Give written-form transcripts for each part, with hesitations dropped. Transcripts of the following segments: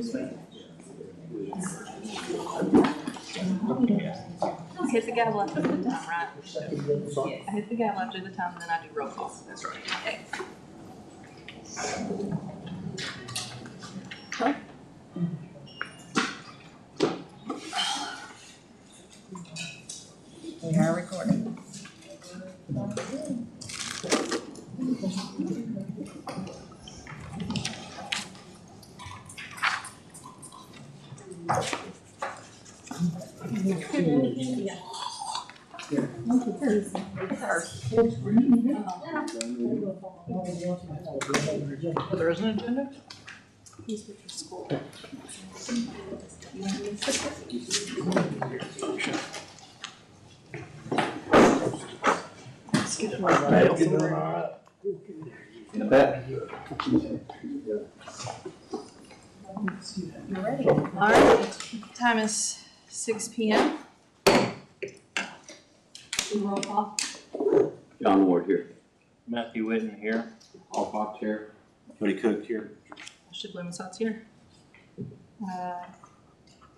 Hit the gavel after the time, right? I hit the gavel after the time, and then I do roll call. That's right. Okay. Huh? We are recording. There is an agenda? He's with the school. You're ready. All right, time is 6 p.m. Roll call. John Ward here. Matthew Whitten here. Paul Fox here. Cody Cook here. Ashley Blumensaut's here.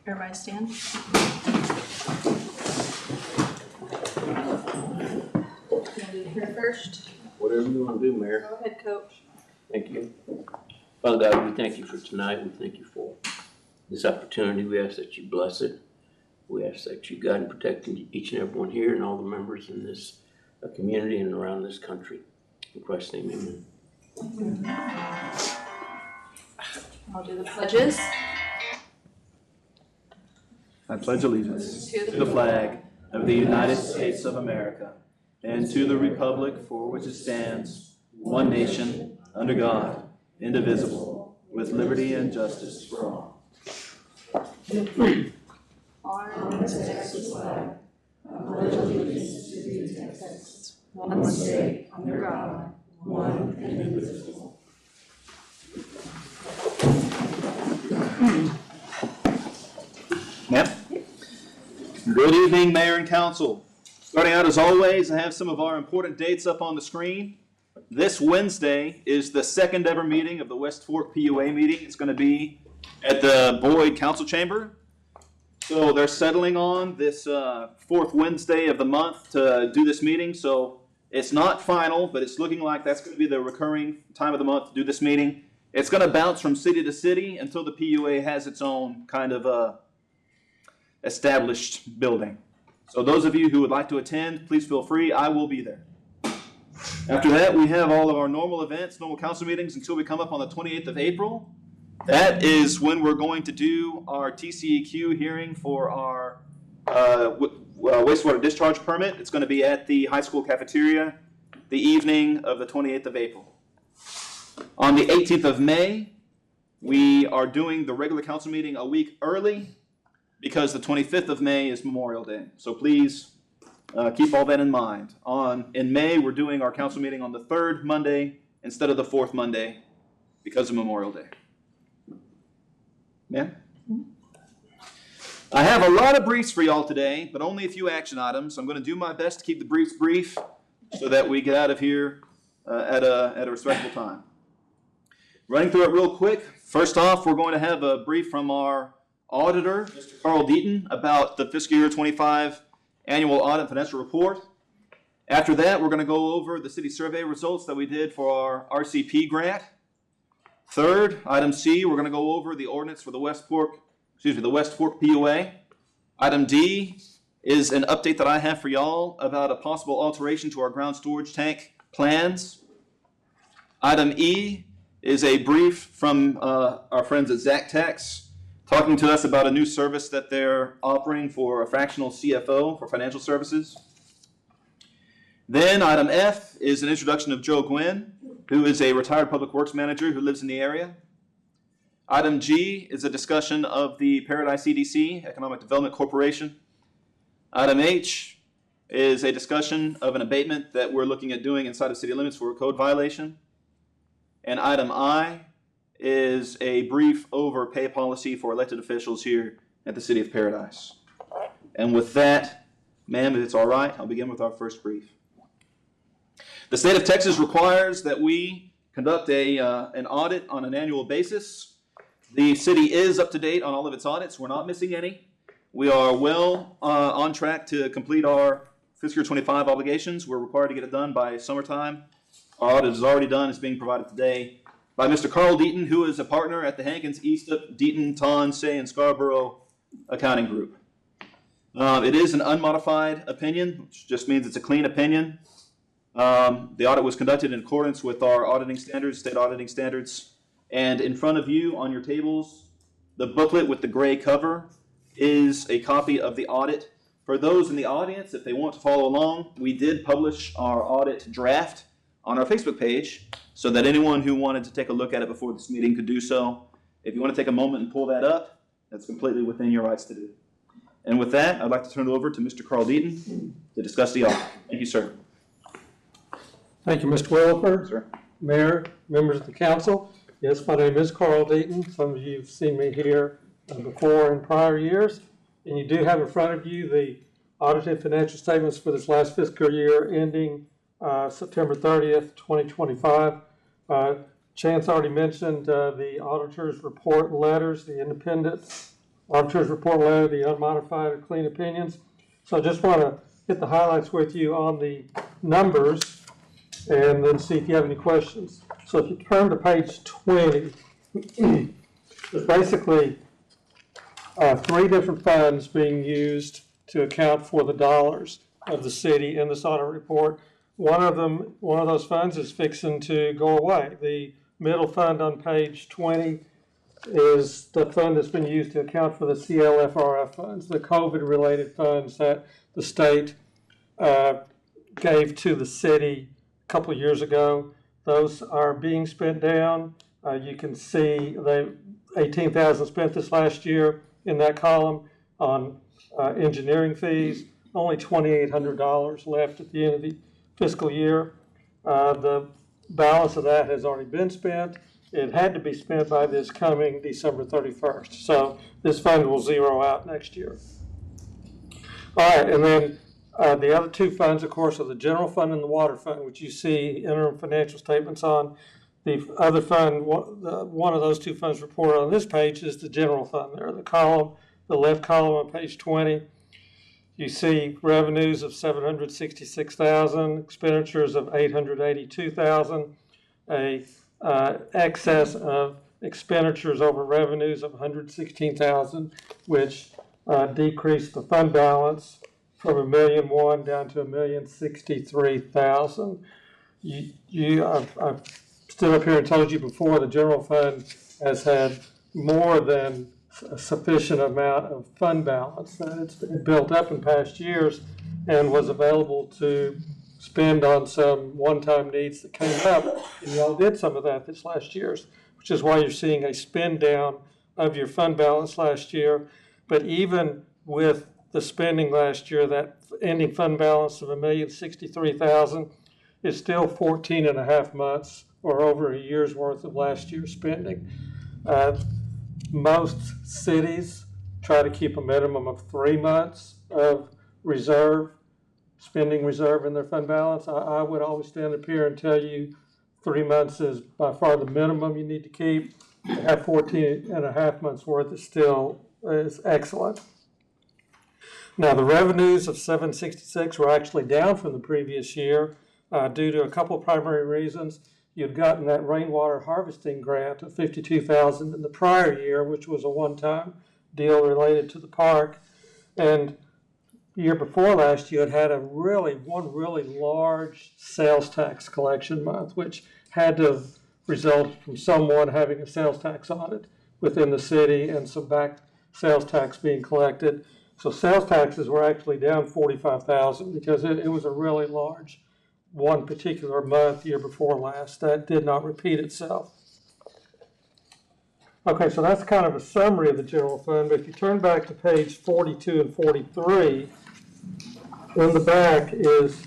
Everybody stand. Gonna do here first. Whatever you want to do, Mayor. Go ahead, Coach. Thank you. Father God, we thank you for tonight. We thank you for this opportunity. We ask that you bless it. We ask that you guide and protect each and every one here and all the members in this community and around this country. In Christ's name, amen. I'll do the pledges. I pledge allegiance To to the flag of the United States of America and to the republic for which it stands, one nation, under God, indivisible, with liberty and justice for all. Honor the Texas flag. Pledge allegiance to the Texas. One state, under God, one and indivisible. Yep. Good evening, Mayor and Council. Starting out as always, I have some of our important dates up on the screen. This Wednesday is the second ever meeting of the West Fork PUA meeting. It's going to be at the Boyd Council Chamber. So they're settling on this fourth Wednesday of the month to do this meeting. So it's not final, but it's looking like that's going to be the recurring time of the month to do this meeting. It's going to bounce from city to city until the PUA has its own kind of established building. So those of you who would like to attend, please feel free. I will be there. After that, we have all of our normal events, normal council meetings until we come up on the 28th of April. That is when we're going to do our TCEQ hearing for our wastewater discharge permit. It's going to be at the high school cafeteria the evening of the 28th of April. On the 18th of May, we are doing the regular council meeting a week early because the 25th of May is Memorial Day. So please keep all that in mind. In May, we're doing our council meeting on the third Monday instead of the fourth Monday because of Memorial Day. Yeah? I have a lot of briefs for y'all today, but only a few action items. I'm going to do my best to keep the briefs brief so that we get out of here at a respectable time. Running through it real quick. First off, we're going to have a brief from our auditor, Mr. Carl Deaton, about the fiscal year 25 annual audit financial report. After that, we're going to go over the city survey results that we did for our RCP grant. Third, item C, we're going to go over the ordinance for the West Fork PUA. Item D is an update that I have for y'all about a possible alteration to our ground storage tank plans. Item E is a brief from our friends at ZachTax talking to us about a new service that they're offering for a fractional CFO for financial services. Then item F is an introduction of Joe Gwynn, who is a retired public works manager who lives in the area. Item G is a discussion of the Paradise EDC, Economic Development Corporation. Item H is a discussion of an abatement that we're looking at doing inside of city limits for a code violation. And item I is a brief over pay policy for elected officials here at the City of Paradise. And with that, ma'am, if it's all right, I'll begin with our first brief. The state of Texas requires that we conduct an audit on an annual basis. The city is up to date on all of its audits. We're not missing any. We are well on track to complete our fiscal year 25 obligations. We're required to get it done by summertime. Our audit is already done. It's being provided today by Mr. Carl Deaton, who is a partner at the Hankins, Eastup, Deaton, Ton, Say, and Scarborough Accounting Group. It is an unmodified opinion, which just means it's a clean opinion. The audit was conducted in accordance with our auditing standards, state auditing standards. And in front of you on your tables, the booklet with the gray cover is a copy of the audit. For those in the audience, if they want to follow along, we did publish our audit draft on our Facebook page so that anyone who wanted to take a look at it before this meeting could do so. If you want to take a moment and pull that up, that's completely within your rights to do. And with that, I'd like to turn it over to Mr. Carl Deaton to discuss the audit. Thank you, sir. Thank you, Mr. Williford, Sir. Mayor, members of the council. Yes, my name is Carl Deaton. Some of you have seen me here before in prior years. And you do have in front of you the audited financial statements for this last fiscal year ending September 30th, 2025. Chance already mentioned the auditor's report letters, the independent auditor's report letter, the unmodified or clean opinions. So I just want to hit the highlights with you on the numbers and then see if you have any questions. So if you turn to page 20, there's basically 3 different funds being used to account for the dollars of the city in this audit report. One of those funds is fixing to go away. The middle fund on page 20 is the fund that's been used to account for the CLFRF funds, the COVID-related funds that the state gave to the city a couple of years ago. Those are being spent down. You can see the $18,000 spent this last year in that column on engineering fees. Only $2,800 left at the end of the fiscal year. The balance of that has already been spent. It had to be spent by this coming December 31st. So this fund will zero out next year. All right, and then the other 2 funds, of course, are the general fund and the water fund, which you see interim financial statements on. The other fund, one of those 2 funds reported on this page is the general fund there. The left column on page 20, you see revenues of $766,000, expenditures of $882,000, a excess of expenditures over revenues of $116,000, which decreased the fund balance from $1,001,000 down to $1,063,000. I've stood up here and told you before, the general fund has had more than a sufficient amount of fund balance that it's been built up in past years and was available to spend on some one-time needs that came up. And y'all did some of that this last year, which is why you're seeing a spend down of your fund balance last year. But even with the spending last year, that ending fund balance of $1,063,000 is still 14 and a half months or over a year's worth of last year's spending. Most cities try to keep a minimum of 3 months of spending reserve in their fund balance. I would always stand up here and tell you 3 months is by far the minimum you need to keep. To have 14 and a half months worth is excellent. Now the revenues of $766 were actually down from the previous year due to a couple of primary reasons. You'd gotten that rainwater harvesting grant of $52,000 in the prior year, which was a one-time deal related to the park. And the year before last, you had one really large sales tax collection month, which had to result from someone having a sales tax audit within the city and some back sales tax being collected. So sales taxes were actually down $45,000 because it was a really large one particular month year before last. That did not repeat itself. Okay, so that's kind of a summary of the general fund, but if you turn back to page 42 and 43, in the back is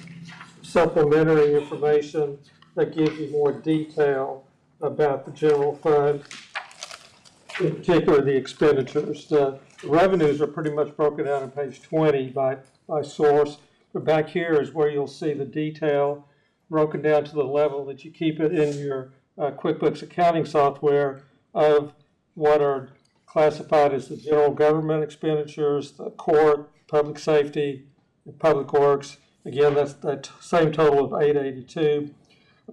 supplementary information that gives you more detail about the general fund, in particular the expenditures. The revenues are pretty much broken down on page 20 by source. But back here is where you'll see the detail broken down to the level that you keep it in your QuickBooks accounting software of what are classified as the general government expenditures, the court, public safety, and public works. Again, that's that same total of 882.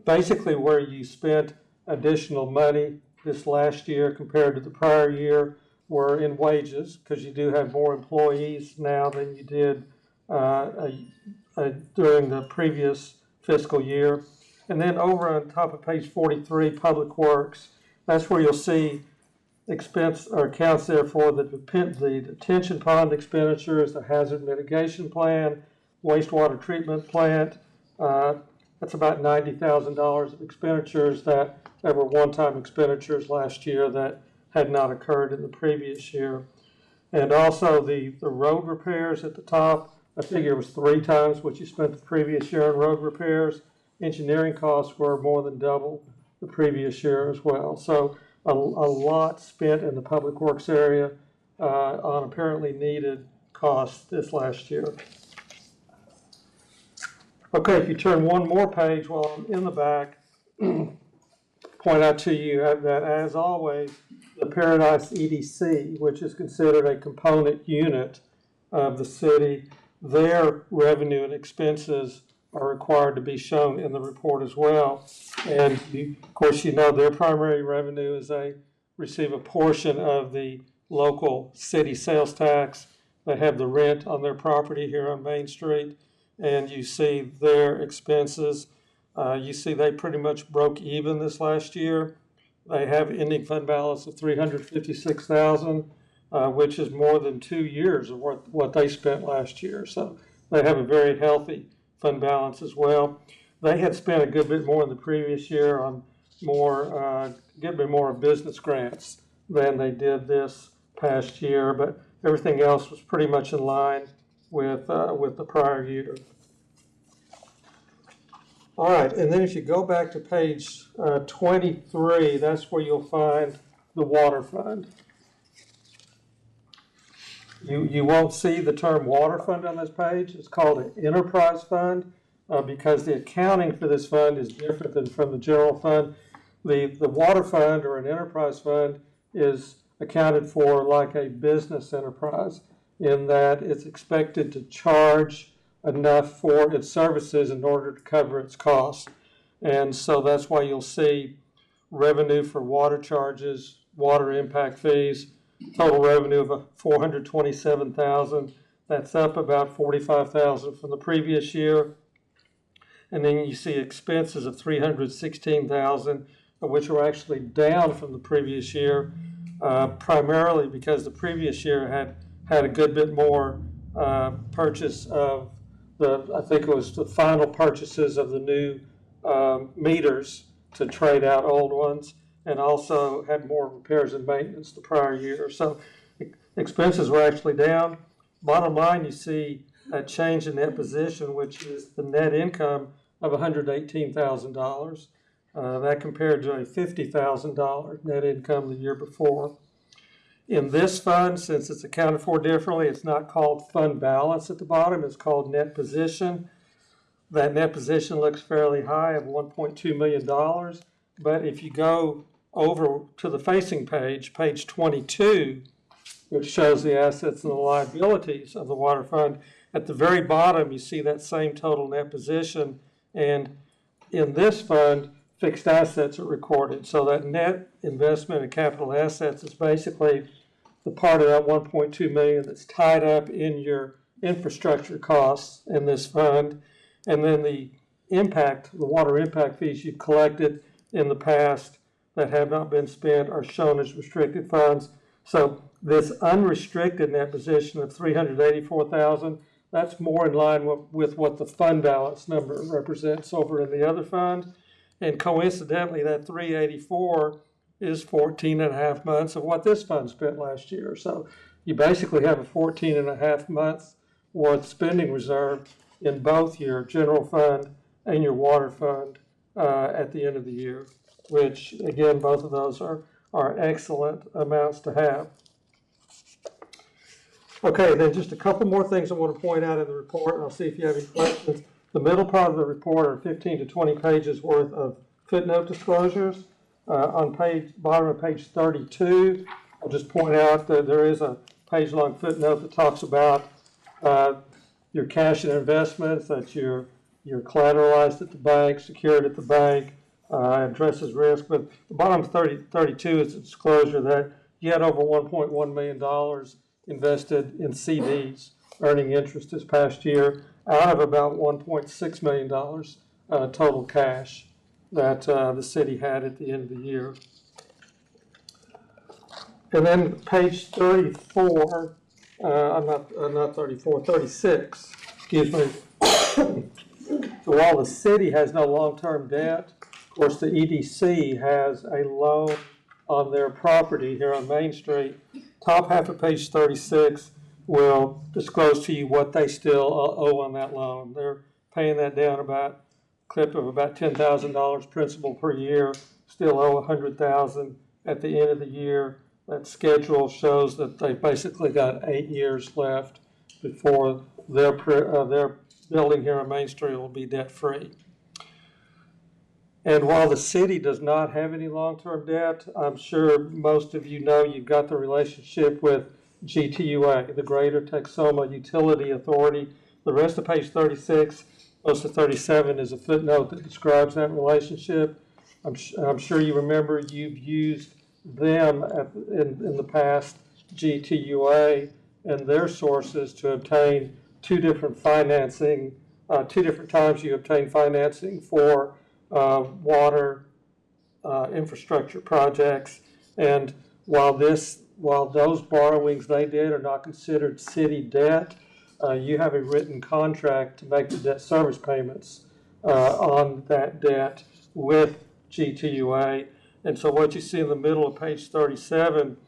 Basically, where you spent additional money this last year compared to the prior year were in wages, because you do have more employees now than you did during the previous fiscal year. And then over on top of page 43, Public Works, that's where you'll see expense or accounts there for the detention pond expenditures, the hazard mitigation plan, wastewater treatment plant. That's about $90,000 of expenditures that were one-time expenditures last year that had not occurred in the previous year. And also the road repairs at the top, I figure it was 3 times what you spent the previous year on road repairs. Engineering costs were more than double the previous year as well. So a lot spent in the public works area on apparently needed costs this last year. Okay, if you turn one more page while I'm in the back, point out to you that, as always, the Paradise EDC, which is considered a component unit of the city, their revenue and expenses are required to be shown in the report as well. And of course, you know their primary revenue is they receive a portion of the local city sales tax. They have the rent on their property here on Main Street, and you see their expenses. You see they pretty much broke even this last year. They have ending fund balance of $356,000, which is more than 2 years of what they spent last year. So they have a very healthy fund balance as well. They had spent a good bit more in the previous year on good bit more of business grants than they did this past year, but everything else was pretty much in line with the prior year. All right, and then if you go back to page 23, that's where you'll find the water fund. You won't see the term water fund on this page. It's called an enterprise fund because the accounting for this fund is different than from the general fund. The water fund or an enterprise fund is accounted for like a business enterprise in that it's expected to charge enough for its services in order to cover its costs. And so that's why you'll see revenue for water charges, water impact fees, total revenue of $427,000. That's up about $45,000 from the previous year. And then you see expenses of $316,000, which were actually down from the previous year, primarily because the previous year had a good bit more purchase of I think it was the final purchases of the new meters to trade out old ones, and also had more repairs and maintenance the prior year. So expenses were actually down. Bottom line, you see a change in net position, which is the net income of $118,000. That compared to a $50,000 net income the year before. In this fund, since it's accounted for differently, it's not called fund balance at the bottom, it's called net position. That net position looks fairly high of $1.2 million, but if you go over to the facing page, page 22, which shows the assets and the liabilities of the water fund, at the very bottom you see that same total net position, and in this fund, fixed assets are recorded. So that net investment in capital assets is basically the part of that $1.2 million that's tied up in your infrastructure costs in this fund. And then the water impact fees you've collected in the past that have not been spent are shown as restricted funds. So this unrestricted net position of $384,000, that's more in line with what the fund balance number represents over in the other fund. And coincidentally, that 384 is 14 and a half months of what this fund spent last year. So you basically have a 14 and a half months worth spending reserve in both your general fund and your water fund at the end of the year, which again, both of those are excellent amounts to have. Okay, then just a couple more things I want to point out in the report, and I'll see if you have any questions. The middle part of the report are 15 to 20 pages worth of footnote disclosures. On bottom of page 32, I'll just point out that there is a page-long footnote that talks about your cash and investments, that you're collateralized at the bank, secured at the bank, addresses risk. But the bottom of 32 is a disclosure that you had over $1.1 million invested in CDs, earning interest this past year, out of about $1.6 million total cash that the city had at the end of the year. And then page 34, not 34, 36, excuse me. So while the city has no long-term debt, of course, the EDC has a loan on their property here on Main Street. Top half of page 36 will disclose to you what they still owe on that loan. They're paying that down about a clip of about $10,000 principal per year, still owe $100,000 at the end of the year. That schedule shows that they've basically got 8 years left before their building here on Main Street will be debt-free. And while the city does not have any long-term debt, I'm sure most of you know you've got the relationship with GTUA, the Greater Texoma Utility Authority. The rest of page 36, most of 37 is a footnote that describes that relationship. I'm sure you remember you've used them in the past, GTUA, and their sources to obtain two different times you obtained financing for water infrastructure projects. And while those borrowings they did are not considered city debt, you have a written contract to make the debt service payments on that debt with GTUA. And so what you see in the middle of page 37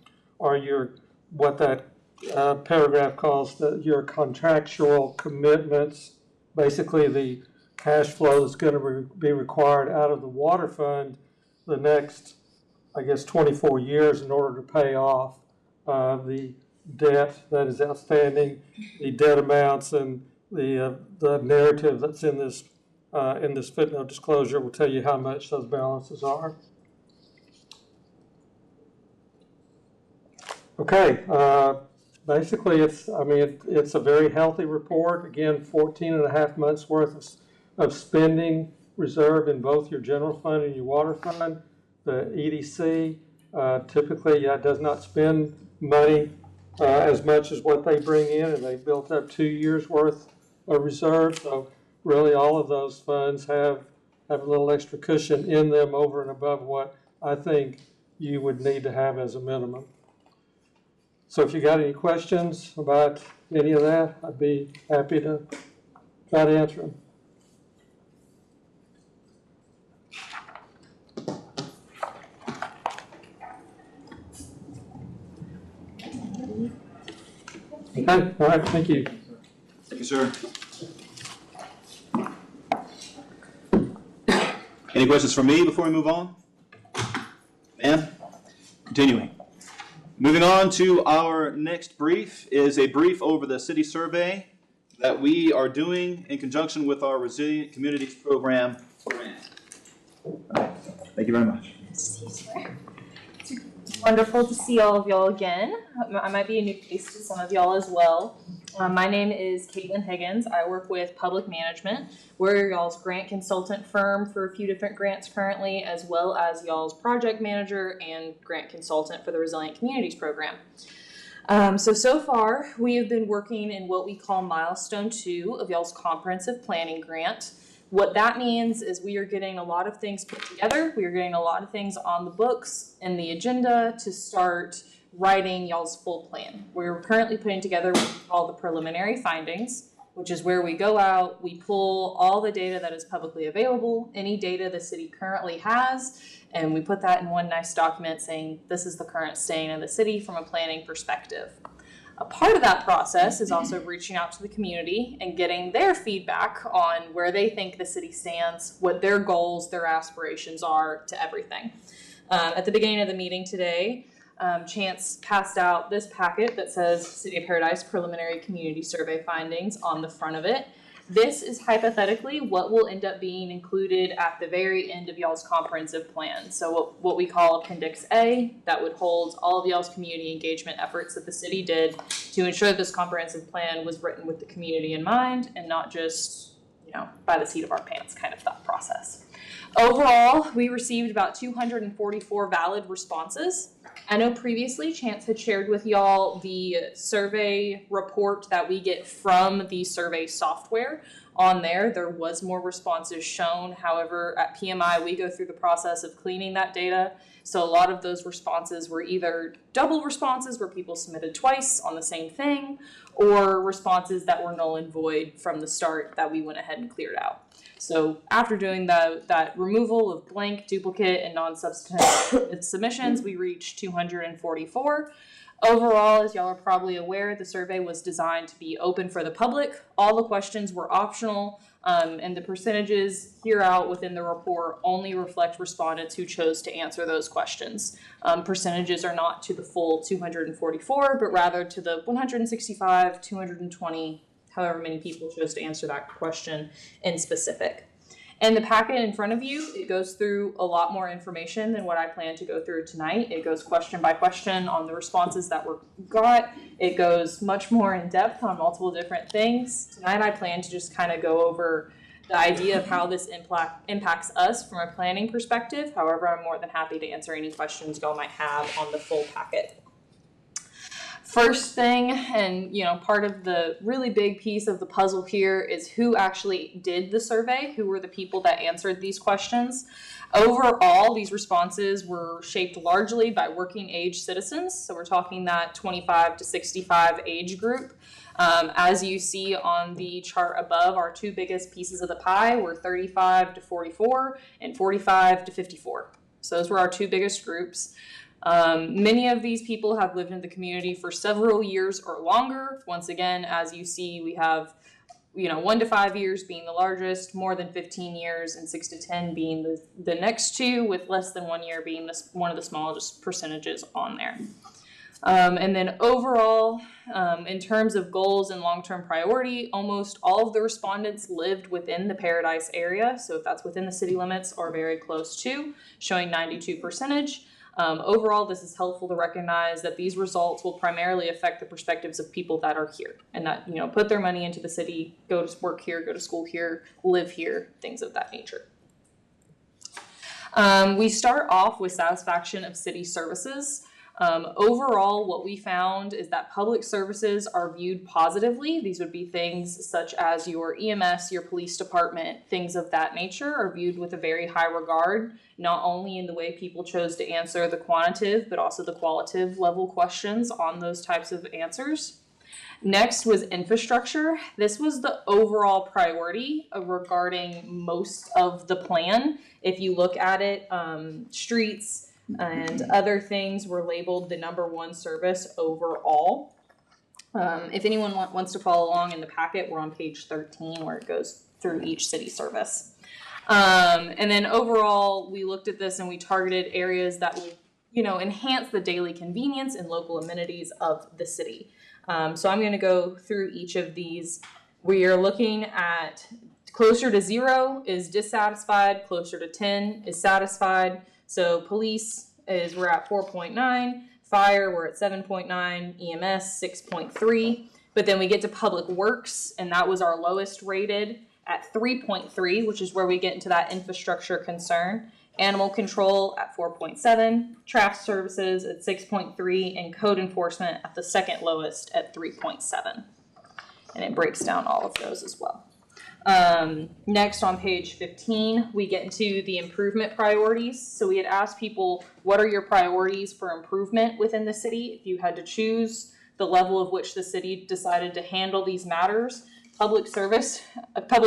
are what that paragraph calls your contractual commitments, basically the cash flow that's going to be required out of the water fund the next, 24 years in order to pay off the debt that is outstanding, the debt amounts, and the narrative that's in this footnote disclosure will tell you how much those balances are. Okay, basically it's a very healthy report. Again, 14 and a half months worth of spending reserved in both your general fund and your water fund. The EDC typically does not spend money as much as what they bring in, and they built up 2 years worth of reserve. So really all of those funds have a little extra cushion in them over and above what I think you would need to have as a minimum. So if you got any questions about any of that, I'd be happy to try to answer them. Okay, all right, thank you. Thank you, sir. Any questions for me before we move on? Ma'am? Continuing. Moving on to our next brief is a brief over the city survey that we are doing in conjunction with our Resilient Communities Program grant. Thank you very much. It's wonderful to see all of y'all again. I might be a new face to some of y'all as well. My name is Caitlin Higgins. I work with Public Management. We're y'all's grant consultant firm for a few different grants currently, as well as y'all's project manager and grant consultant for the Resilient Communities Program. So far, we have been working in what we call Milestone 2 of y'all's Comprehensive Planning Grant. What that means is we are getting a lot of things put together. We are getting a lot of things on the books and the agenda to start writing y'all's full plan. We're currently putting together what we call the preliminary findings, which is where we go out, we pull all the data that is publicly available, any data the city currently has, and we put that in one nice document saying this is the current state of the city from a planning perspective. A part of that process is also reaching out to the community and getting their feedback on where they think the city stands, what their goals, their aspirations are to everything. At the beginning of the meeting today, Chance passed out this packet that says City of Paradise Preliminary Community Survey Findings on the front of it. This is hypothetically what will end up being included at the very end of y'all's comprehensive plan. So what we call Appendix A, that would hold all of y'all's community engagement efforts that the city did to ensure this comprehensive plan was written with the community in mind and not just, by the seat of our pants kind of thought process. Overall, we received about 244 valid responses. I know previously Chance had shared with y'all the survey report that we get from the survey software. On there was more responses shown. However, at PMI, we go through the process of cleaning that data. So a lot of those responses were either double responses where people submitted twice on the same thing, or responses that were null and void from the start that we went ahead and cleared out. So after doing that removal of blank, duplicate, and non-substantive submissions, we reached 244. Overall, as y'all are probably aware, the survey was designed to be open for the public. All the questions were optional, and the percentages here out within the report only reflect respondents who chose to answer those questions. Percentages are not to the full 244, but rather to the 165, 220, however many people chose to answer that question in specific. And the packet in front of you, it goes through a lot more information than what I plan to go through tonight. It goes question by question on the responses that were got. It goes much more in depth on multiple different things. Tonight I plan to just kind of go over the idea of how this impacts us from a planning perspective. However, I'm more than happy to answer any questions y'all might have on the full packet. First thing, and part of the really big piece of the puzzle here is who actually did the survey, who were the people that answered these questions. Overall, these responses were shaped largely by working age citizens, so we're talking that 25 to 65 age group. As you see on the chart above, our two biggest pieces of the pie were 35 to 44 and 45 to 54. So those were our two biggest groups. Many of these people have lived in the community for several years or longer. Once again, as you see, we have, 1 to 5 years being the largest, more than 15 years, and 6 to 10 being the next two, with less than 1 year being one of the smallest percentages on there. And then overall, in terms of goals and long-term priority, almost all of the respondents lived within the Paradise area. So if that's within the city limits or very close to, showing 92%. Overall, this is helpful to recognize that these results will primarily affect the perspectives of people that are here and that, put their money into the city, go to work here, go to school here, live here, things of that nature. We start off with satisfaction of city services. Overall, what we found is that public services are viewed positively. These would be things such as your EMS, your police department, things of that nature are viewed with a very high regard, not only in the way people chose to answer the quantitative, but also the qualitative level questions on those types of answers. Next was infrastructure. This was the overall priority regarding most of the plan. If you look at it, streets, and other things were labeled the number one service overall. If anyone wants to follow along in the packet, we're on page 13 where it goes through each city service. And then overall, we looked at this and we targeted areas that would, enhance the daily convenience and local amenities of the city. So I'm going to go through each of these. We are looking at closer to 0 is dissatisfied, closer to 10 is satisfied. So police we're at 4.9, fire, we're at 7.9, EMS, 6.3. But then we get to public works, and that was our lowest rated at 3.3, which is where we get into that infrastructure concern. Animal control at 4.7, traffic services at 6.3, and code enforcement at the second lowest at 3.7. And it breaks down all of those as well. Next on page 15, we get into the improvement priorities. So we had asked people, what are your priorities for improvement within the city? If you had to choose the level of which the city decided to handle these matters, public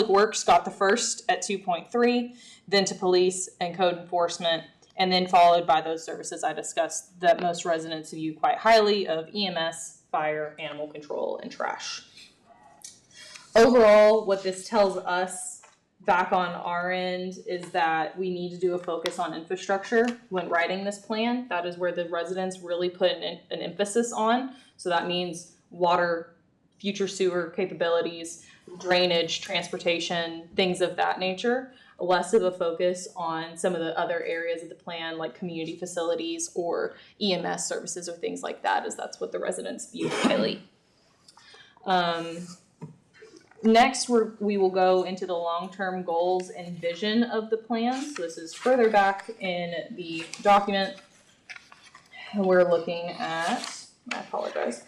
works got the first at 2.3, then to police and code enforcement, and then followed by those services I discussed that most residents view quite highly of EMS, fire, animal control, and trash. Overall, what this tells us back on our end is that we need to do a focus on infrastructure when writing this plan. That is where the residents really put an emphasis on. So that means water, future sewer capabilities, drainage, transportation, things of that nature. Less of a focus on some of the other areas of the plan, like community facilities or EMS services or things like that, as that's what the residents view highly. Next, we will go into the long-term goals and vision of the plan. So this is further back in the document. We're looking at, I apologize,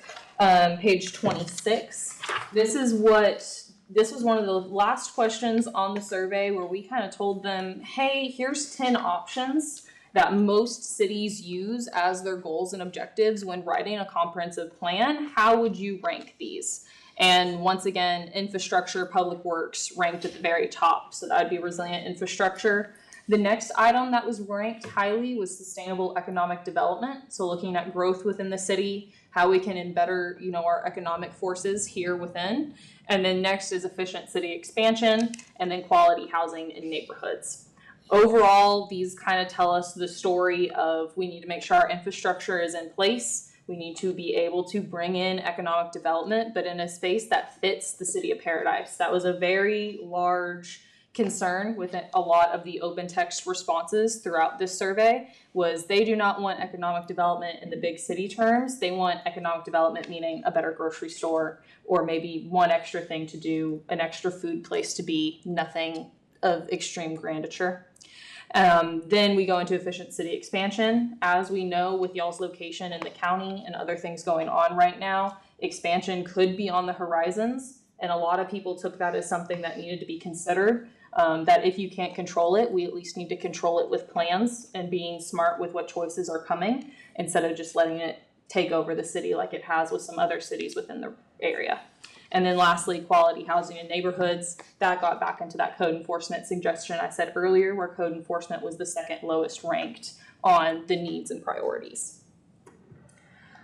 page 26. This was one of the last questions on the survey where we kind of told them, hey, here's 10 options that most cities use as their goals and objectives when writing a comprehensive plan. How would you rank these? And once again, infrastructure, public works ranked at the very top. So that would be resilient infrastructure. The next item that was ranked highly was sustainable economic development. So looking at growth within the city, how we can better, our economic forces here within. And then next is efficient city expansion, and then quality housing in neighborhoods. Overall, these kind of tell us the story of we need to make sure our infrastructure is in place. We need to be able to bring in economic development, but in a space that fits the city of Paradise. That was a very large concern with a lot of the open text responses throughout this survey, was they do not want economic development in the big city terms. They want economic development meaning a better grocery store, or maybe one extra thing to do, an extra food place to be, nothing of extreme grandeur. Then we go into efficient city expansion. As we know, with y'all's location in the county and other things going on right now, expansion could be on the horizons, and a lot of people took that as something that needed to be considered. That if you can't control it, we at least need to control it with plans and being smart with what choices are coming, instead of just letting it take over the city like it has with some other cities within the area. And then lastly, quality housing in neighborhoods. That got back into that code enforcement suggestion I said earlier, where code enforcement was the second lowest ranked on the needs and priorities.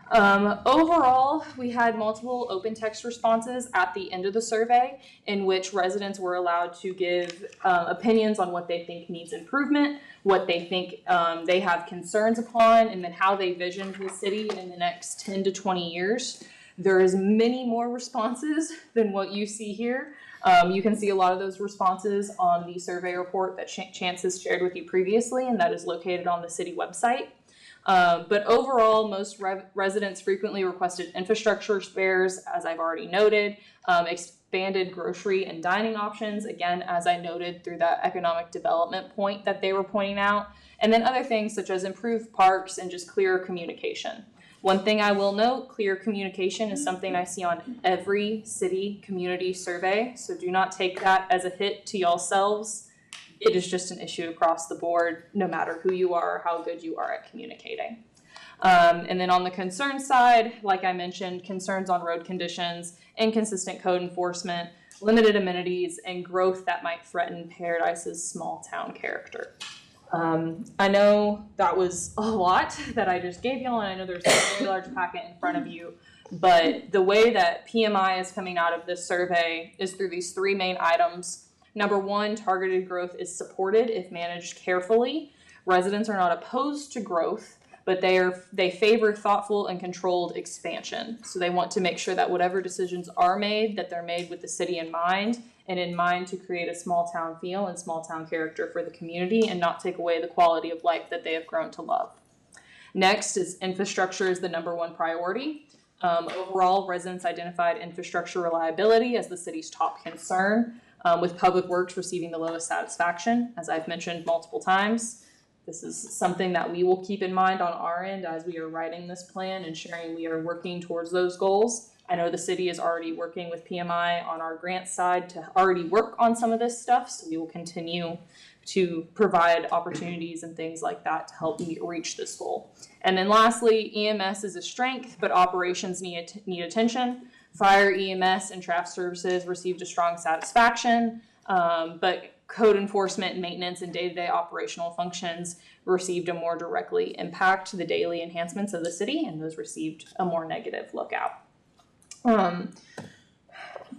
Overall, we had multiple open text responses at the end of the survey in which residents were allowed to give opinions on what they think needs improvement, what they think they have concerns upon, and then how they visioned the city in the next 10 to 20 years. There is many more responses than what you see here. You can see a lot of those responses on the survey report that Chance has shared with you previously, and that is located on the city website. But overall, most residents frequently requested infrastructure spares, as I've already noted, expanded grocery and dining options, again, as I noted through that economic development point that they were pointing out, and then other things such as improved parks and just clearer communication. One thing I will note, clear communication is something I see on every city community survey, so do not take that as a hit to yourselves. It is just an issue across the board, no matter who you are or how good you are at communicating. And then on the concern side, like I mentioned, concerns on road conditions, inconsistent code enforcement, limited amenities, and growth that might threaten Paradise's small town character. I know that was a lot that I just gave y'all, and I know there's a very large packet in front of you, but the way that PMI is coming out of this survey is through these three main items. Number one, targeted growth is supported if managed carefully. Residents are not opposed to growth, but they favor thoughtful and controlled expansion. So they want to make sure that whatever decisions are made, that they're made with the city in mind, and in mind to create a small town feel and small town character for the community and not take away the quality of life that they have grown to love. Next is infrastructure is the number one priority. Overall, residents identified infrastructure reliability as the city's top concern, with public works receiving the lowest satisfaction, as I've mentioned multiple times. This is something that we will keep in mind on our end as we are writing this plan, ensuring we are working towards those goals. I know the city is already working with PMI on our grant side to already work on some of this stuff, so we will continue to provide opportunities and things like that to help reach this goal. And then lastly, EMS is a strength, but operations need attention. Fire, EMS, and traffic services received a strong satisfaction, but code enforcement, maintenance, and day-to-day operational functions received a more directly impact the daily enhancements of the city, and those received a more negative lookout.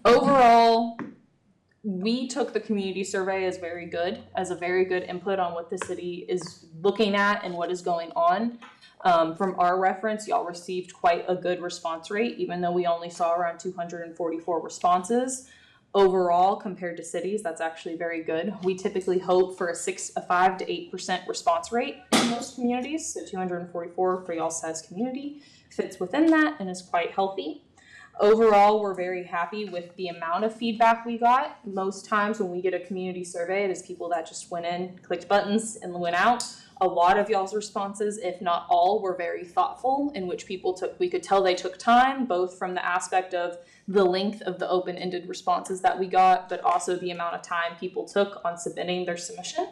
Overall, we took the community survey as a very good input on what the city is looking at and what is going on. From our reference, y'all received quite a good response rate, even though we only saw around 244 responses. Overall, compared to cities, that's actually very good. We typically hope for a 5 to 8% response rate in most communities. So 244 for y'all size community fits within that and is quite healthy. Overall, we're very happy with the amount of feedback we got. Most times when we get a community survey, it is people that just went in, clicked buttons, and went out. A lot of y'all's responses, if not all, were very thoughtful, in which we could tell they took time, both from the aspect of the length of the open-ended responses that we got, but also the amount of time people took on submitting their submission.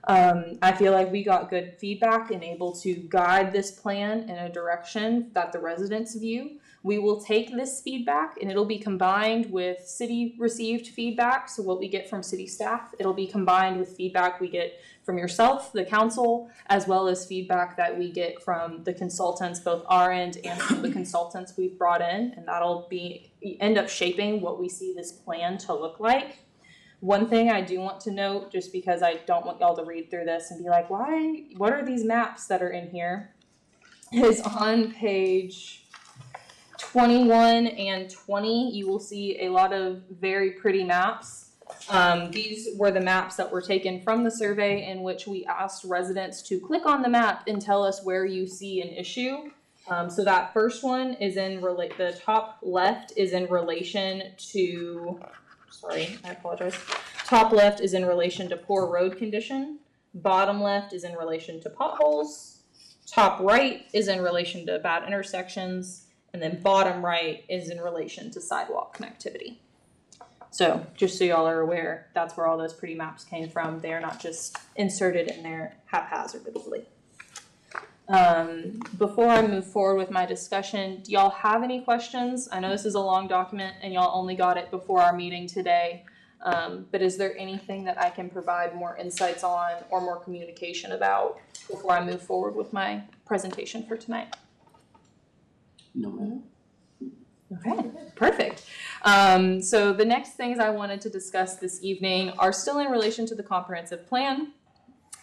I feel like we got good feedback and able to guide this plan in a direction that the residents view. We will take this feedback and it'll be combined with city received feedback. So what we get from city staff, it'll be combined with feedback we get from yourself, the council, as well as feedback that we get from the consultants, both our end and from the consultants we've brought in. And that'll end up shaping what we see this plan to look like. One thing I do want to note, just because I don't want y'all to read through this and be like, what are these maps that are in here, is on page 21 and 20, you will see a lot of very pretty maps. These were the maps that were taken from the survey in which we asked residents to click on the map and tell us where you see an issue. So that first one is the top left is in relation to, sorry, I apologize. Top left is in relation to poor road condition. Bottom left is in relation to potholes. Top right is in relation to bad intersections. And then bottom right is in relation to sidewalk connectivity. So just so y'all are aware, that's where all those pretty maps came from. They are not just inserted in there haphazardly. Before I move forward with my discussion, do y'all have any questions? I know this is a long document and y'all only got it before our meeting today. But is there anything that I can provide more insights on or more communication about before I move forward with my presentation for tonight? No, ma'am. Okay, perfect. So the next things I wanted to discuss this evening are still in relation to the comprehensive plan,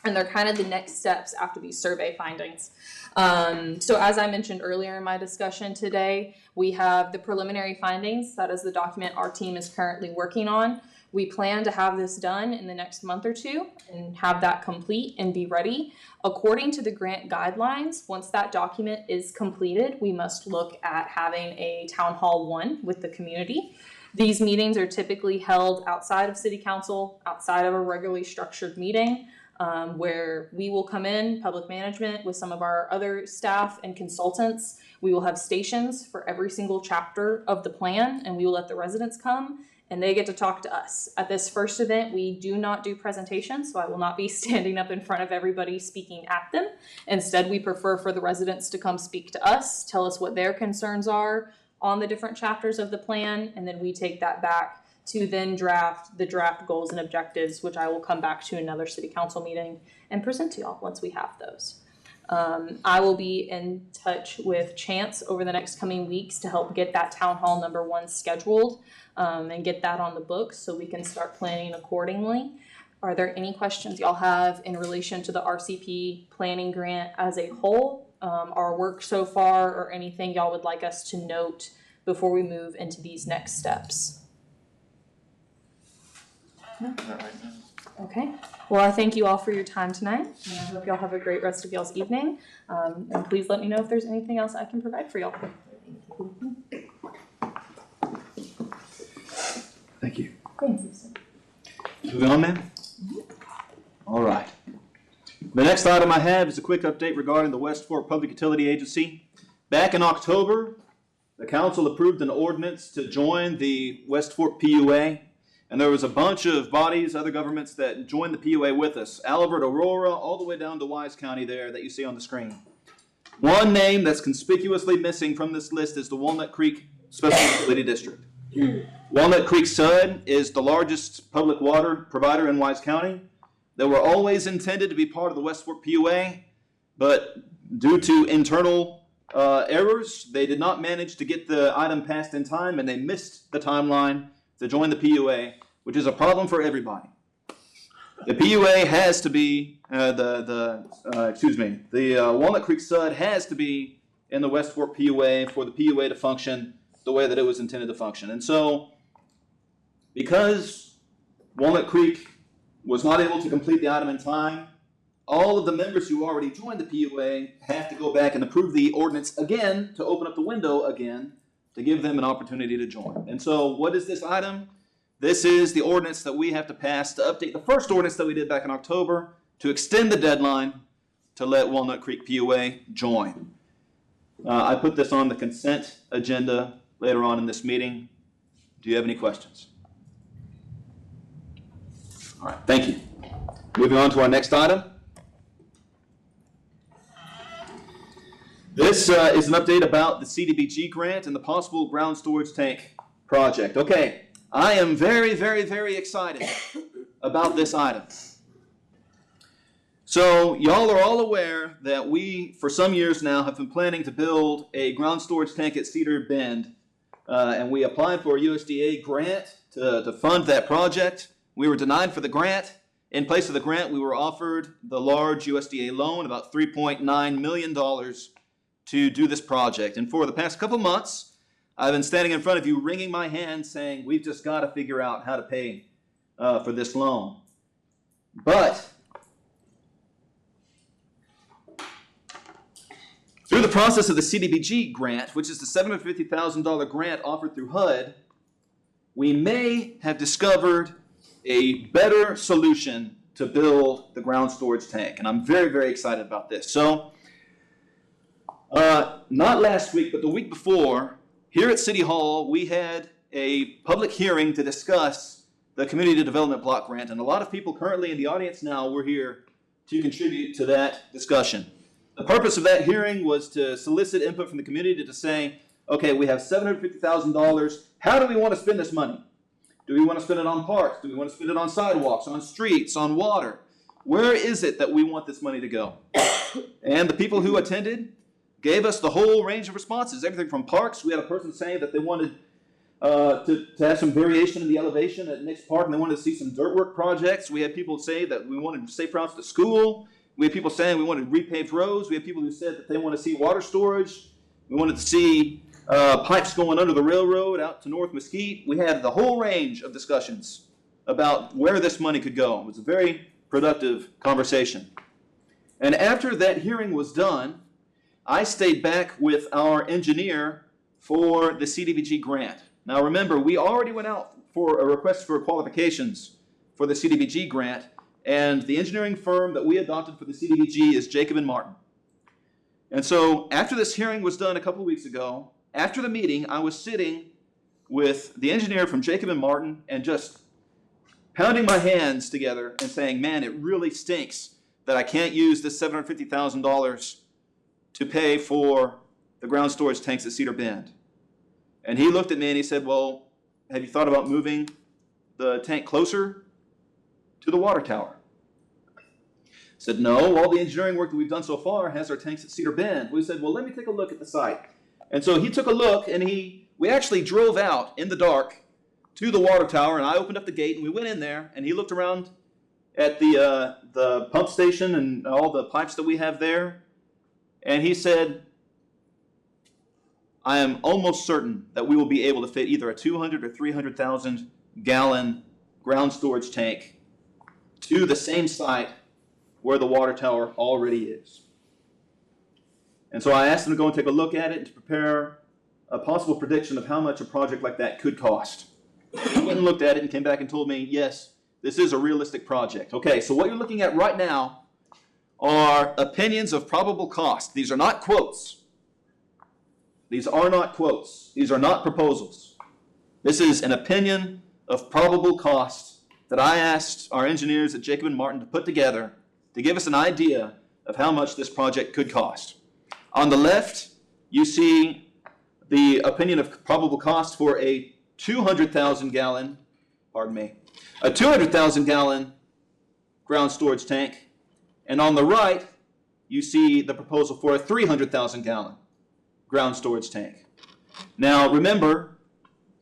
and they're kind of the next steps after these survey findings. So as I mentioned earlier in my discussion today, we have the preliminary findings. That is the document our team is currently working on. We plan to have this done in the next month or two and have that complete and be ready. According to the grant guidelines, once that document is completed, we must look at having a town hall 1 with the community. These meetings are typically held outside of city council, outside of a regularly structured meeting, where we will come in, public management, with some of our other staff and consultants. We will have stations for every single chapter of the plan, and we will let the residents come and they get to talk to us. At this first event, we do not do presentations, so I will not be standing up in front of everybody speaking at them. Instead, we prefer for the residents to come speak to us, tell us what their concerns are on the different chapters of the plan, and then we take that back to then draft the draft goals and objectives, which I will come back to another city council meeting and present to y'all once we have those. I will be in touch with Chance over the next coming weeks to help get that town hall number 1 scheduled and get that on the books so we can start planning accordingly. Are there any questions y'all have in relation to the RCP planning grant as a whole, our work so far, or anything y'all would like us to note before we move into these next steps? Okay, well, I thank you all for your time tonight, and I hope y'all have a great rest of y'all's evening, and please let me know if there's anything else I can provide for y'all. Thank you. Thank you, sir. Moving on, ma'am? All right. The next item I have is a quick update regarding the West Fork Public Utility Agency. Back in October, the council approved an ordinance to join the West Fork PUA. And there was a bunch of bodies, other governments that joined the PUA with us. Alvord, Aurora, all the way down to Wise County there that you see on the screen. One name that's conspicuously missing from this list is the Walnut Creek Special Utility District. Walnut Creek SUD is the largest public water provider in Wise County. They were always intended to be part of the West Fork PUA, but due to internal errors, they did not manage to get the item passed in time, and they missed the timeline to join the PUA, which is a problem for everybody. The PUA has to be, the Walnut Creek SUD has to be in the West Fork PUA for the PUA to function the way that it was intended to function. And so Because Walnut Creek was not able to complete the item in time, all of the members who already joined the PUA have to go back and approve the ordinance again to open up the window again to give them an opportunity to join. And so what is this item? This is the ordinance that we have to pass to update the first ordinance that we did back in October to extend the deadline to let Walnut Creek PUA join. I put this on the consent agenda later on in this meeting. Do you have any questions? All right, thank you. Moving on to our next item. This is an update about the CDBG grant and the possible ground storage tank project. Okay, I am very, very, very excited about this item. So y'all are all aware that we, for some years now, have been planning to build a ground storage tank at Cedar Bend. And we applied for a USDA grant to fund that project. We were denied for the grant. In place of the grant, we were offered the large USDA loan, about $3.9 million, to do this project. And for the past couple months, I've been standing in front of you wringing my hands saying, we've just got to figure out how to pay for this loan. But through the process of the CDBG grant, which is the $750,000 grant offered through HUD, we may have discovered a better solution to build the ground storage tank. And I'm very, very excited about this. So, not last week, but the week before, here at City Hall, we had a public hearing to discuss the Community Development Block Grant. And a lot of people currently in the audience now were here to contribute to that discussion. The purpose of that hearing was to solicit input from the community to say, okay, we have $750,000. How do we want to spend this money? Do we want to spend it on parks? Do we want to spend it on sidewalks, on streets, on water? Where is it that we want this money to go? And the people who attended gave us the whole range of responses. Everything from parks. We had a person saying that they wanted to have some variation in the elevation at Nick's Park, and they wanted to see some dirt work projects. We had people say that we wanted safe routes to school. We had people saying we wanted repaved roads. We had people who said that they want to see water storage. We wanted to see pipes going under the railroad out to North Mesquite. We had the whole range of discussions about where this money could go. It was a very productive conversation. And after that hearing was done, I stayed back with our engineer for the CDBG grant. Now remember, we already went out for a request for qualifications for the CDBG grant, and the engineering firm that we adopted for the CDBG is Jacob and Martin. And so after this hearing was done a couple of weeks ago, after the meeting, I was sitting with the engineer from Jacob and Martin and just pounding my hands together and saying, man, it really stinks that I can't use this $750,000 to pay for the ground storage tanks at Cedar Bend. And he looked at me and he said, well, have you thought about moving the tank closer to the water tower? I said, no, all the engineering work that we've done so far has our tanks at Cedar Bend. We said, well, let me take a look at the site. And so he took a look, and we actually drove out in the dark to the water tower, and I opened up the gate, and we went in there, and he looked around at the pump station and all the pipes that we have there, and he said, I am almost certain that we will be able to fit either a 200 or 300,000 gallon ground storage tank to the same site where the water tower already is. And so I asked him to go and take a look at it and to prepare a possible prediction of how much a project like that could cost. He went and looked at it and came back and told me, yes, this is a realistic project. Okay, so what you're looking at right now are opinions of probable cost. These are not quotes. These are not quotes. These are not proposals. This is an opinion of probable cost that I asked our engineers at Jacob and Martin to put together to give us an idea of how much this project could cost. On the left, you see the opinion of probable cost for a 200,000 gallon ground storage tank. And on the right, you see the proposal for a 300,000 gallon ground storage tank. Now, remember,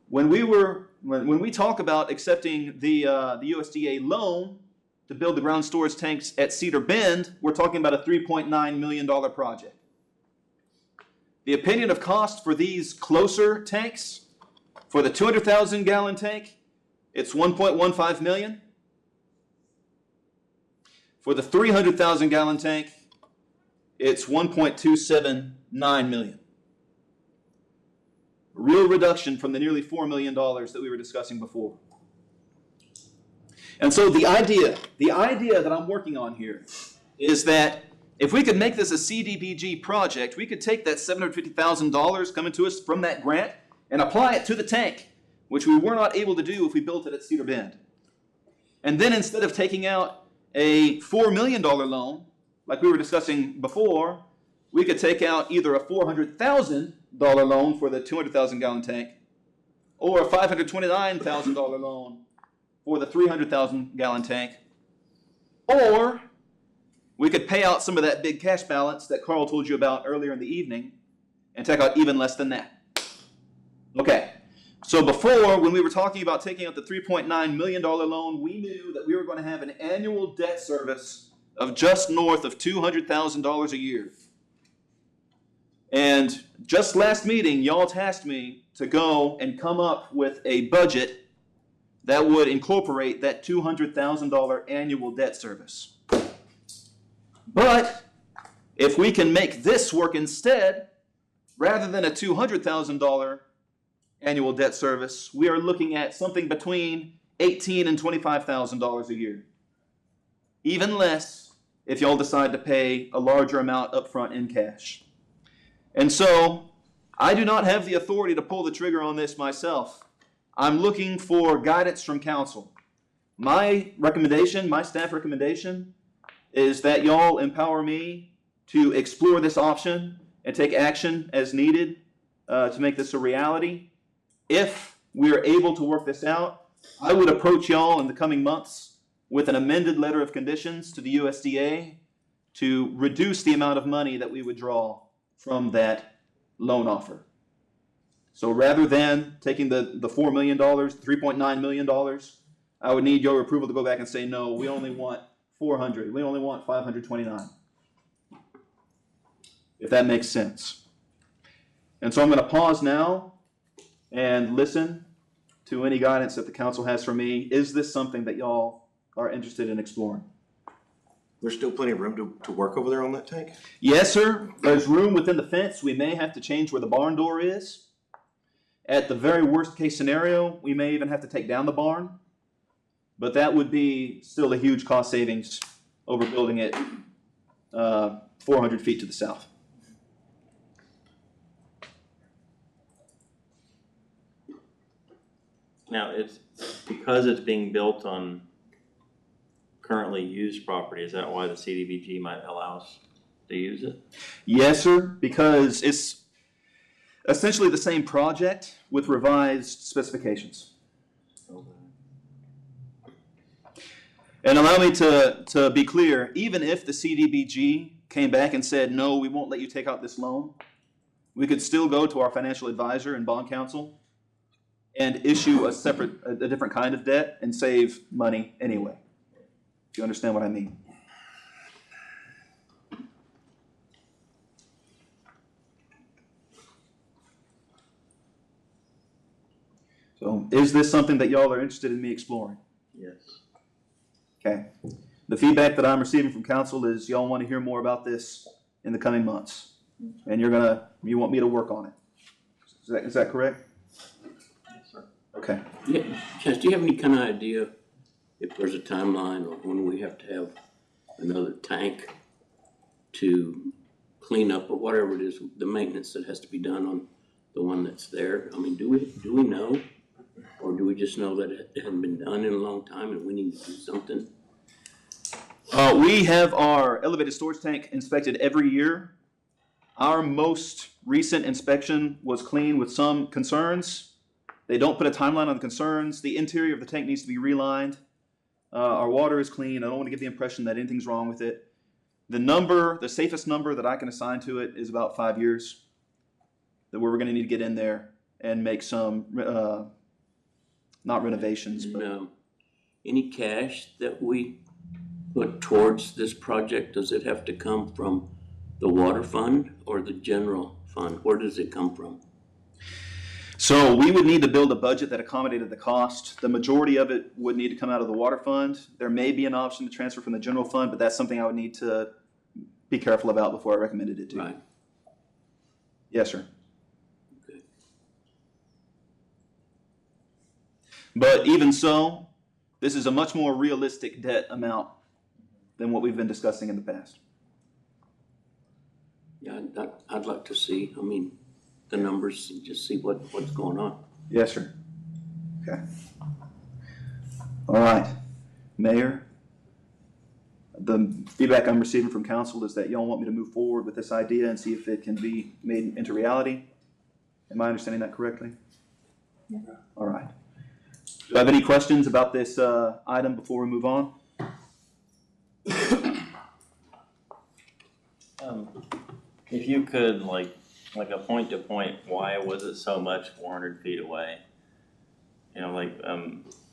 when we talk about accepting the USDA loan to build the ground storage tanks at Cedar Bend, we're talking about a $3.9 million project. The opinion of cost for these closer tanks, for the 200,000 gallon tank, it's 1.15 million. For the 300,000 gallon tank, it's 1.279 million. Real reduction from the nearly $4 million that we were discussing before. And so the idea that I'm working on here is that if we could make this a CDBG project, we could take that $750,000 coming to us from that grant and apply it to the tank, which we were not able to do if we built it at Cedar Bend. And then instead of taking out a $4 million loan, like we were discussing before, we could take out either a $400,000 loan for the 200,000 gallon tank or a $529,000 loan for the 300,000 gallon tank, or we could pay out some of that big cash balance that Carl told you about earlier in the evening and take out even less than that. Okay, so before, when we were talking about taking out the $3.9 million loan, we knew that we were going to have an annual debt service of just north of $200,000 a year. And just last meeting, y'all tasked me to go and come up with a budget that would incorporate that $200,000 annual debt service. But if we can make this work instead, rather than a $200,000 annual debt service, we are looking at something between $18,000 and $25,000 a year. Even less if y'all decide to pay a larger amount up front in cash. And so, I do not have the authority to pull the trigger on this myself. I'm looking for guidance from council. My recommendation, my staff recommendation, is that y'all empower me to explore this option and take action as needed to make this a reality. If we are able to work this out, I would approach y'all in the coming months with an amended letter of conditions to the USDA to reduce the amount of money that we would draw from that loan offer. So rather than taking the $4 million, $3.9 million, I would need your approval to go back and say, no, we only want 400. We only want 529. If that makes sense. And so I'm going to pause now and listen to any guidance that the council has for me. Is this something that y'all are interested in exploring? There's still plenty of room to work over there on that tank? Yes, sir. There's room within the fence. We may have to change where the barn door is. At the very worst case scenario, we may even have to take down the barn. But that would be still a huge cost savings over building it 400 feet to the south. Now, it's because it's being built on currently used property. Is that why the CDBG might allow us to use it? Yes, sir, because it's essentially the same project with revised specifications. And allow me to be clear, even if the CDBG came back and said, no, we won't let you take out this loan, we could still go to our financial advisor and bond counsel and issue a different kind of debt and save money anyway. Do you understand what I mean? So is this something that y'all are interested in me exploring? Yes. Okay. The feedback that I'm receiving from council is y'all want to hear more about this in the coming months. And you want me to work on it. Is that correct? Yes, sir. Okay. Yeah, Chance, do you have any kind of idea if there's a timeline or when we have to have another tank to clean up or whatever it is, the maintenance that has to be done on the one that's there? I mean, do we know? Or do we just know that it hasn't been done in a long time and we need to do something? We have our elevated storage tank inspected every year. Our most recent inspection was clean with some concerns. They don't put a timeline on the concerns. The interior of the tank needs to be relined. Our water is clean. I don't want to give the impression that anything's wrong with it. The safest number that I can assign to it is about 5 years. That we're going to need to get in there and make some, not renovations, but Any cash that we put towards this project, does it have to come from the water fund or the general fund? Where does it come from? So we would need to build a budget that accommodated the cost. The majority of it would need to come out of the water fund. There may be an option to transfer from the general fund, but that's something I would need to be careful about before I recommended it to you. Right. Yes, sir. Okay. But even so, this is a much more realistic debt amount than what we've been discussing in the past. Yeah, I'd like to see, the numbers and just see what's going on. Yes, sir. Okay. All right. Mayor, the feedback I'm receiving from council is that y'all want me to move forward with this idea and see if it can be made into reality. Am I understanding that correctly? Yeah. All right. Do I have any questions about this item before we move on? If you could, like a point to point, why was it so much 400 feet away? I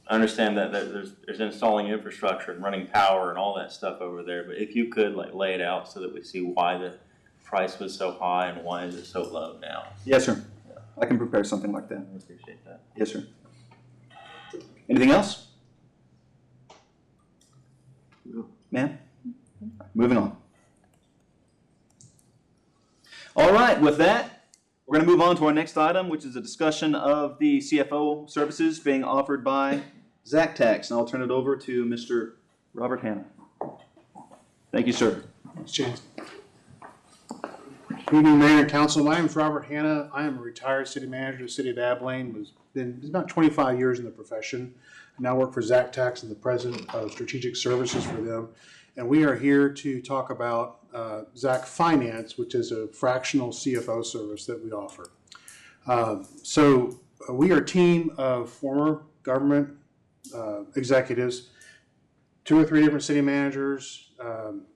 understand that there's installing infrastructure and running power and all that stuff over there, but if you could lay it out so that we see why the price was so high and why is it so low now? Yes, sir. I can prepare something like that. I appreciate that. Yes, sir. Anything else? No. Ma'am? Moving on. All right, with that, we're going to move on to our next item, which is a discussion of the CFO services being offered by Zach Tax. And I'll turn it over to Mr. Robert Hanna. Thank you, sir. Thanks, James. Good evening, Mayor and Council. My name is Robert Hanna. I am a retired city manager of the city of Abilene. It's about 25 years in the profession. I now work for Zach Tax and the president of strategic services for them. And we are here to talk about Zach Finance, which is a fractional CFO service that we offer. We are a team of former government executives, 2 or 3 different city managers,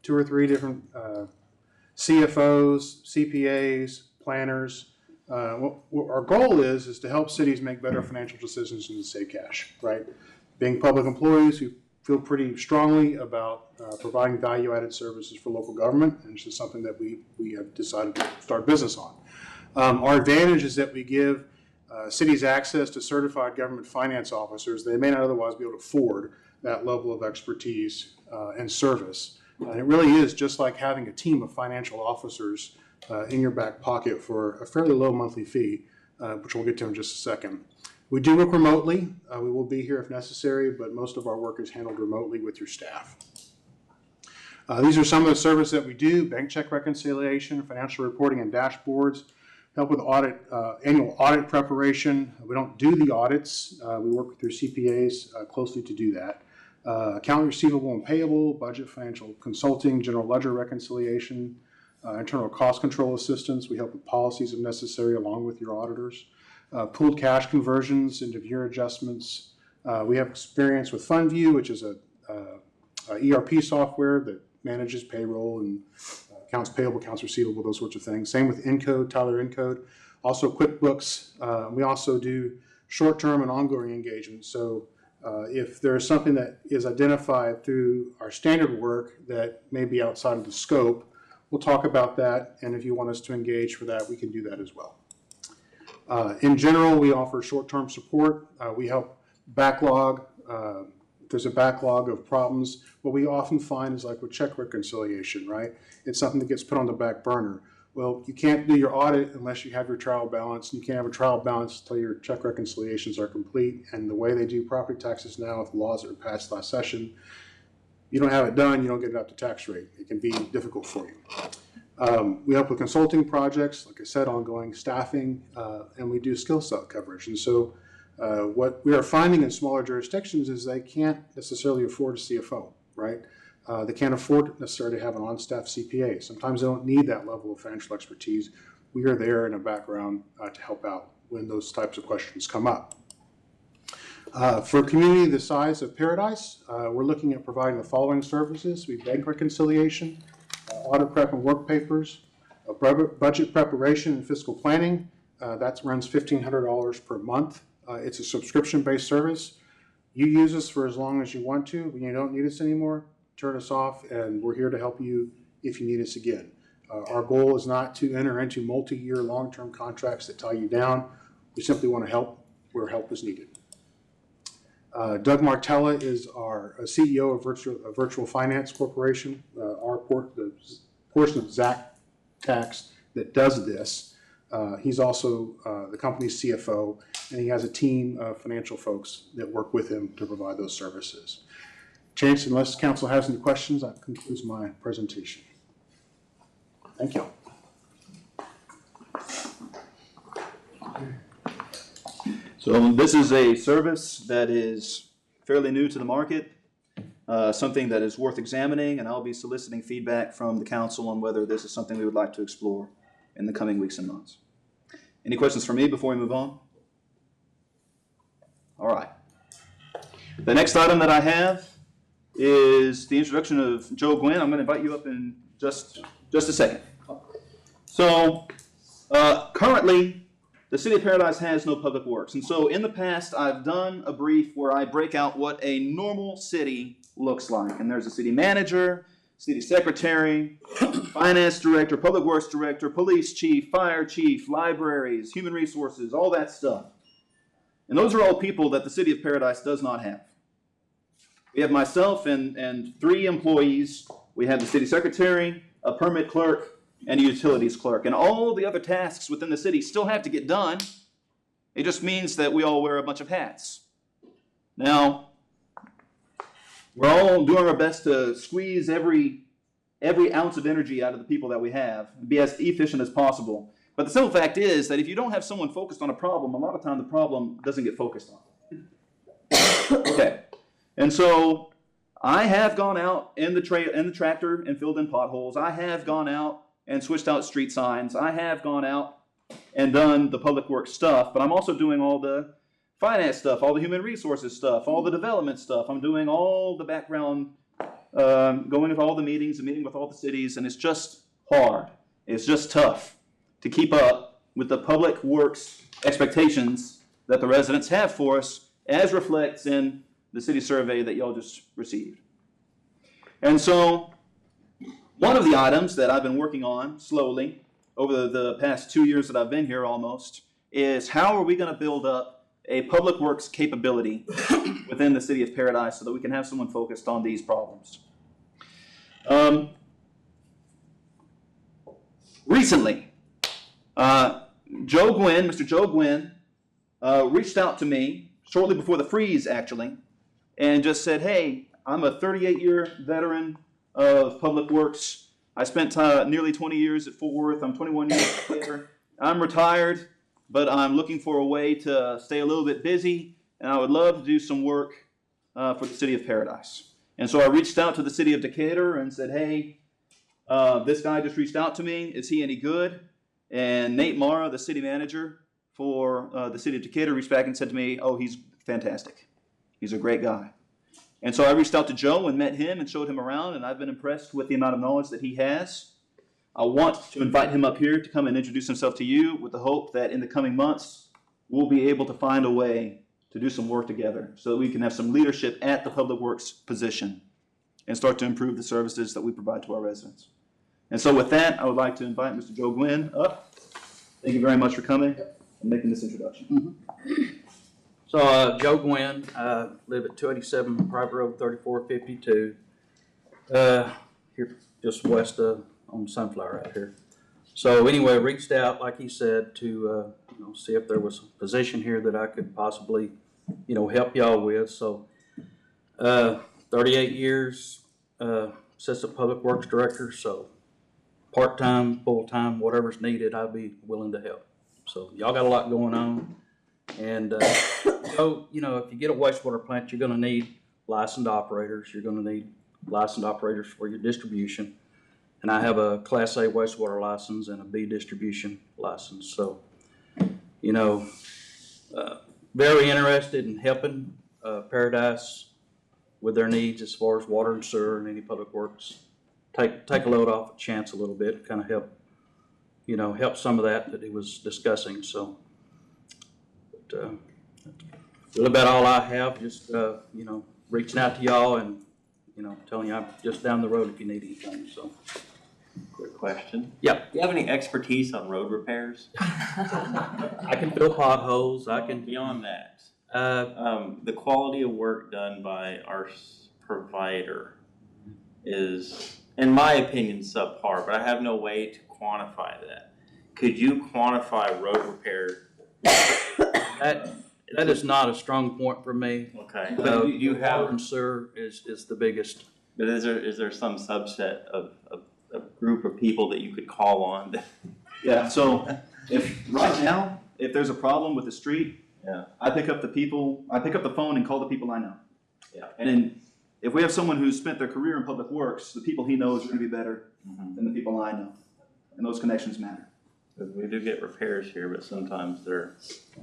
2 or 3 different CFOs, CPAs, planners. What our goal is to help cities make better financial decisions and to save cash, right? Being public employees who feel pretty strongly about providing value-added services for local government, and it's just something that we have decided to start business on. Our advantage is that we give cities access to certified government finance officers. They may not otherwise be able to afford that level of expertise and service. And it really is just like having a team of financial officers in your back pocket for a fairly low monthly fee, which we'll get to in just a second. We do work remotely. We will be here if necessary, but most of our work is handled remotely with your staff. These are some of the services that we do: bank check reconciliation, financial reporting and dashboards, help with audit, annual audit preparation. We don't do the audits. We work with your CPAs closely to do that. Account receivable and payable, budget financial consulting, general ledger reconciliation, internal cost control assistance. We help with policies if necessary along with your auditors. Pooled cash conversions into year adjustments. We have experience with FundView, which is a ERP software that manages payroll and accounts payable, accounts receivable, those sorts of things. Same with Encode, Tyler Encode. Also QuickBooks. We also do short-term and ongoing engagement. So if there's something that is identified through our standard work that may be outside of the scope, we'll talk about that. And if you want us to engage for that, we can do that as well. In general, we offer short-term support. We help backlog. If there's a backlog of problems, what we often find is like with check reconciliation, right? It's something that gets put on the back burner. Well, you can't do your audit unless you have your trial balance, and you can't have a trial balance until your check reconciliations are complete. And the way they do property taxes now with the laws that were passed last session, you don't have it done, you don't get it up to tax rate. It can be difficult for you. We help with consulting projects, like I said, ongoing staffing, and we do skill set coverage. And so what we are finding in smaller jurisdictions is they can't necessarily afford a CFO, right? They can't afford necessarily to have an on-staff CPA. Sometimes they don't need that level of financial expertise. We are there in the background to help out when those types of questions come up. For a community the size of Paradise, we're looking at providing the following services. We bank reconciliation, audit prep and work papers, budget preparation and fiscal planning. That runs $1,500 per month. It's a subscription-based service. You use us for as long as you want to. When you don't need us anymore, turn us off, and we're here to help you if you need us again. Our goal is not to enter into multi-year long-term contracts that tie you down. We simply want to help where help is needed. Doug Martella is our CEO of Virtual Finance Corporation, the portion of ZAC Tax that does this. He's also the company's CFO, and he has a team of financial folks that work with him to provide those services. Chance, unless council has any questions, that concludes my presentation. Thank you. So this is a service that is fairly new to the market, something that is worth examining, and I'll be soliciting feedback from the council on whether this is something we would like to explore in the coming weeks and months. Any questions for me before we move on? All right. The next item that I have is the introduction of Joe Gwynn. I'm going to invite you up in just a second. So currently, the City of Paradise has no public works. And so in the past, I've done a brief where I break out what a normal city looks like. And there's a city manager, city secretary, finance director, public works director, police chief, fire chief, libraries, human resources, all that stuff. And those are all people that the City of Paradise does not have. We have myself and 3 employees. We have the city secretary, a permit clerk, and a utilities clerk. And all the other tasks within the city still have to get done. It just means that we all wear a bunch of hats. Now, we're all doing our best to squeeze every ounce of energy out of the people that we have, and be as efficient as possible. But the simple fact is that if you don't have someone focused on a problem, a lot of time the problem doesn't get focused on. Okay. And so I have gone out in the tractor and filled in potholes. I have gone out and switched out street signs. I have gone out and done the public works stuff, but I'm also doing all the finance stuff, all the human resources stuff, all the development stuff. I'm doing all the background, going to all the meetings and meeting with all the cities, and it's just hard. It's just tough to keep up with the public works expectations that the residents have for us, as reflects in the city survey that y'all just received. And so one of the items that I've been working on slowly over the past 2 years that I've been here almost is how are we going to build up a public works capability within the City of Paradise so that we can have someone focused on these problems. Recently, Mr. Joe Gwynn, reached out to me shortly before the freeze, actually, and just said, hey, I'm a 38-year veteran of public works. I spent nearly 20 years at Fort Worth. I'm 21 years later. I'm retired, but I'm looking for a way to stay a little bit busy, and I would love to do some work for the City of Paradise. And so I reached out to the City of Decatur and said, hey, this guy just reached out to me. Is he any good? And Nate Mara, the city manager for the City of Decatur, reached back and said to me, oh, he's fantastic. He's a great guy. And so I reached out to Joe and met him and showed him around, and I've been impressed with the amount of knowledge that he has. I want to invite him up here to come and introduce himself to you with the hope that in the coming months, we'll be able to find a way to do some work together so that we can have some leadership at the public works position and start to improve the services that we provide to our residents. And so with that, I would like to invite Mr. Joe Gwynn up. Thank you very much for coming and making this introduction. So, Joe Gwynn, I live at 287 Private Road 3452, here just west of on Sunflower out here. So anyway, reached out, like he said, to see if there was a position here that I could possibly, help y'all with. So 38 years, Assistant Public Works Director, so part-time, full-time, whatever's needed, I'd be willing to help. So y'all got a lot going on. And, if you get a wastewater plant, you're going to need licensed operators. You're going to need licensed operators for your distribution. And I have a Class A wastewater license and a B distribution license. So, very interested in helping Paradise with their needs as far as water and sewer and any public works. Take a load off of Chance a little bit, kind of help some of that he was discussing. So, really about all I have, just, reaching out to y'all and, telling you I'm just down the road if you need anything, so. Quick question. Yep. Do you have any expertise on road repairs? I can fill potholes, I can, Beyond that, uh, the quality of work done by our provider is, in my opinion, subpar, but I have no way to quantify that. Could you quantify road repair? that is not a strong point for me. Okay, but do you Water have, and sewer is the biggest. but is there some subset of a group of people that you could call on that? Yeah, so right now, if there's a problem with the street, Yeah. I pick up the phone and call the people I know. Yeah. And then if we have someone who's spent their career in public works, the people he knows are gonna be better Mhm. than the people I know. And those connections matter. Because we do get repairs here, but sometimes they're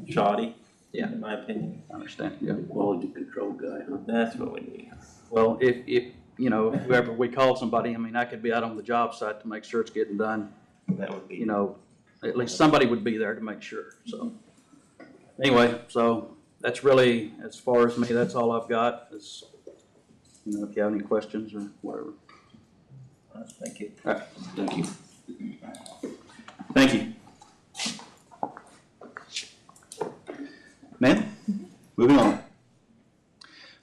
shoddy. Yeah. In my opinion. I understand, yeah. Quality control guy, huh? That's what we need. Well, if, you know, if whoever we call somebody, I mean, I could be out on the job site to make sure it's getting done. That would be. You know, at least somebody would be there to make sure, so. Anyway, so that's really, as far as me, that's all I've got is, you know, if you have any questions or whatever. Thank you. Thank you. Thank you. Ma'am, moving on.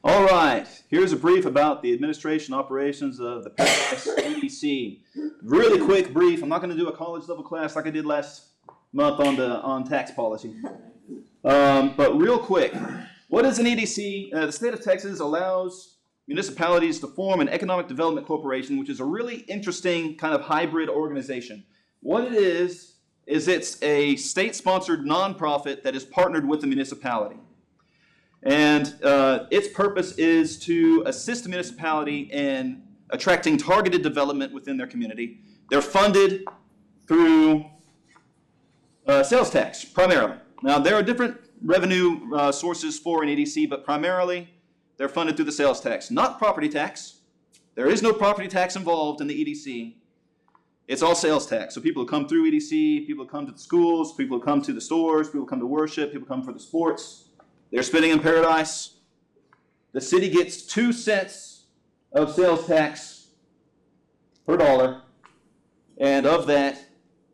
All right, here's a brief about the administration operations of the Paradise EDC. Really quick brief. I'm not going to do a college level class like I did last month on tax policy. But real quick, what is an EDC? The state of Texas allows municipalities to form an economic development corporation, which is a really interesting kind of hybrid organization. What it is it's a state-sponsored nonprofit that is partnered with the municipality. And its purpose is to assist the municipality in attracting targeted development within their community. They're funded through sales tax, primarily. Now, there are different revenue sources for an EDC, but primarily they're funded through the sales tax, not property tax. There is no property tax involved in the EDC. It's all sales tax. So people who come through EDC, people who come to the schools, people who come to the stores, people who come to worship, people who come for the sports, they're spending in Paradise. The city gets 2 cents of sales tax per dollar, and of that,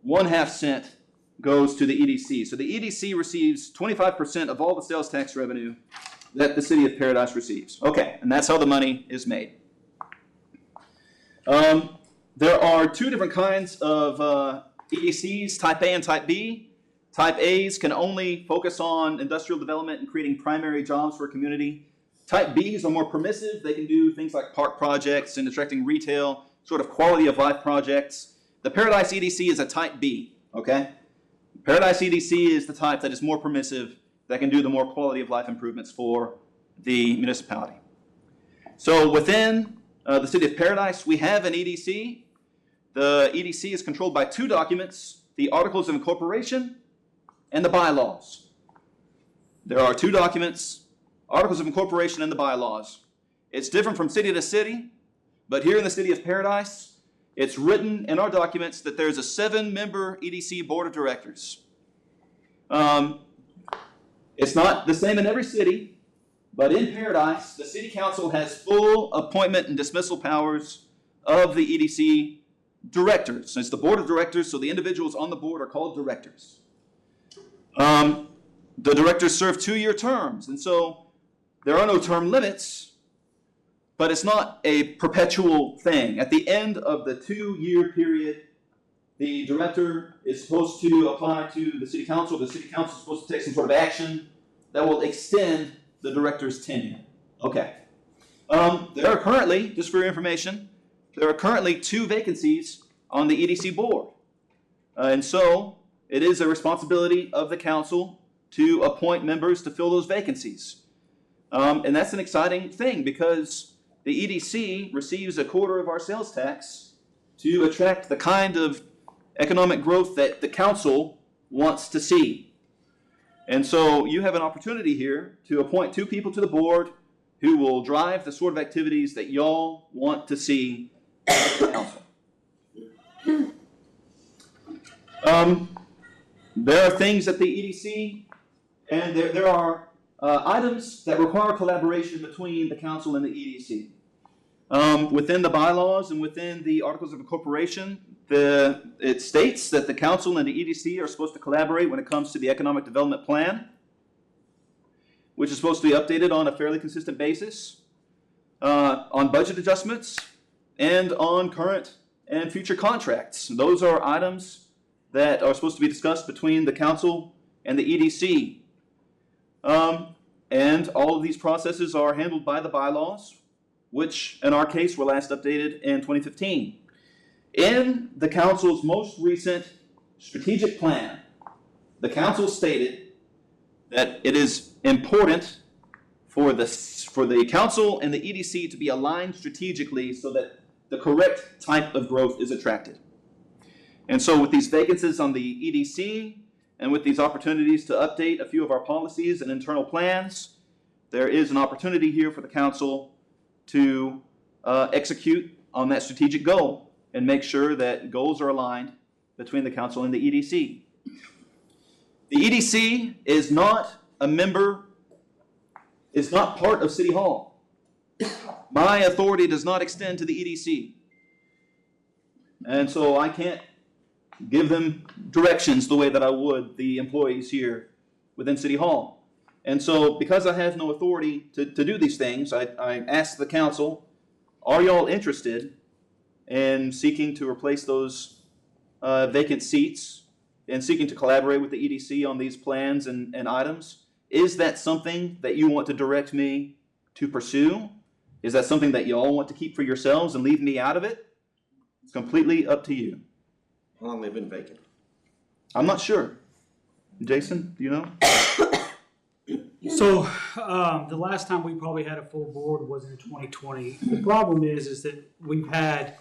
1/2 cent goes to the EDC. So the EDC receives 25% of all the sales tax revenue that the city of Paradise receives. Okay, and that's how the money is made. There are 2 different kinds of EDCs, Type A and Type B. Type A's can only focus on industrial development and creating primary jobs for a community. Type B's are more permissive. They can do things like park projects and attracting retail, sort of quality of life projects. The Paradise EDC is a Type B, okay? Paradise EDC is the type that is more permissive, that can do the more quality of life improvements for the municipality. So within the city of Paradise, we have an EDC. The EDC is controlled by 2 documents, the Articles of Incorporation and the bylaws. There are 2 documents, Articles of Incorporation and the bylaws. It's different from city to city, but here in the city of Paradise, it's written in our documents that there's a 7-member EDC board of directors. It's not the same in every city, but in Paradise, the city council has full appointment and dismissal powers of the EDC directors. It's the board of directors, so the individuals on the board are called directors. The directors serve 2-year terms, and so there are no term limits, but it's not a perpetual thing. At the end of the 2-year period, the director is supposed to apply to the city council. The city council is supposed to take some sort of action that will extend the director's tenure. Okay. There are currently, just for your information, there are currently 2 vacancies on the EDC board. And so it is a responsibility of the council to appoint members to fill those vacancies. And that's an exciting thing because the EDC receives 1/4 of our sales tax to attract the kind of economic growth that the council wants to see. And so you have an opportunity here to appoint 2 people to the board who will drive the sort of activities that y'all want to see at the council. There are things at the EDC, and there are items that require collaboration between the council and the EDC. Within the bylaws and within the Articles of Incorporation, It states that the council and the EDC are supposed to collaborate when it comes to the economic development plan, which is supposed to be updated on a fairly consistent basis, on budget adjustments, and on current and future contracts. Those are items that are supposed to be discussed between the council and the EDC. And all of these processes are handled by the bylaws, which in our case were last updated in 2015. In the council's most recent strategic plan, the council stated that it is important for the council and the EDC to be aligned strategically so that the correct type of growth is attracted. And so with these vacancies on the EDC and with these opportunities to update a few of our policies and internal plans, there is an opportunity here for the council to execute on that strategic goal and make sure that goals are aligned between the council and the EDC. The EDC is not a member, is not part of City Hall. My authority does not extend to the EDC. And so I can't give them directions the way that I would the employees here within City Hall. And so because I have no authority to do these things, I asked the council, are y'all interested in seeking to replace those vacant seats and seeking to collaborate with the EDC on these plans and items? Is that something that you want to direct me to pursue? Is that something that y'all want to keep for yourselves and leave me out of it? It's completely up to you. How long they've been vacant? I'm not sure. Jason, do you know? So, the last time we probably had a full board was in 2020. The problem is that we've had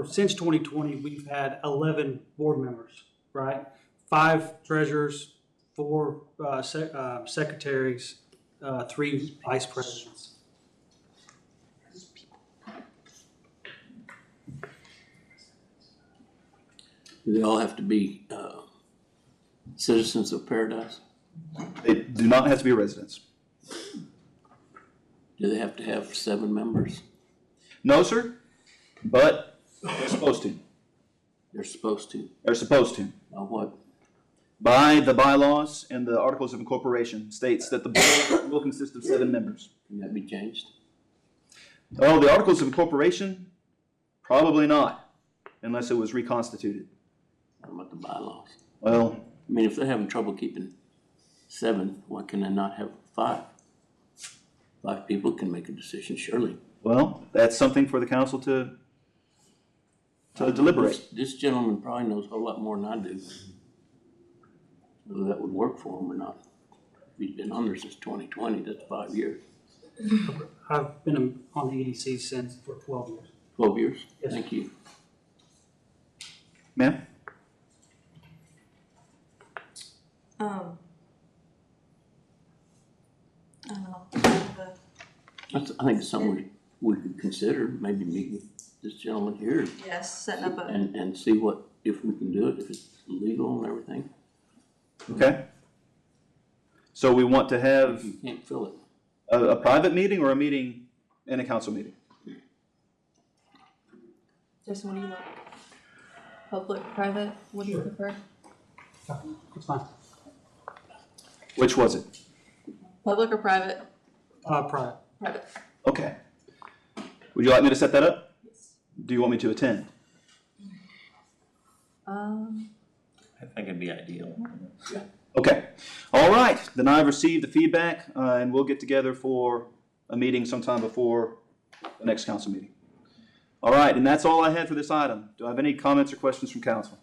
since 2020, we've had 11 board members, right? 5 treasurers, 4 secretaries, 3 vice presidents. Do they all have to be citizens of Paradise? They do not have to be residents. Do they have to have 7 members? No, sir, but they're supposed to. They're supposed to. They're supposed to. Now what? By the bylaws and the Articles of Incorporation states that the board will consist of 7 members. Can that be changed? Oh, the Articles of Incorporation? Probably not, unless it was reconstituted. What about the bylaws? Well, I mean, if they're having trouble keeping 7, why can they not have 5? 5 people can make a decision, surely. well, that's something for the council to deliberate. This gentleman probably knows a whole lot more than I do. Whether that would work for him or not. He's been on there since 2020, that's 5 years. I've been on the EDC for 12 years. 12 years? Yes. Thank you. Ma'am? I don't know. I think it's something we could consider, maybe meet with this gentleman here Yes, setting up a, and see if we can do it, if it's legal and everything. Okay. So we want to have You can't fill it. a private meeting or a meeting in a council meeting? Jason, what do you want? Public, private, what do you prefer? It's fine. Which was it? Public or private? Private. Private. Okay. Would you like me to set that up? Do you want me to attend? I think it'd be ideal. Okay. All right. Then I've received the feedback, and we'll get together for a meeting sometime before the next council meeting. All right, and that's all I had for this item. Do I have any comments or questions from council?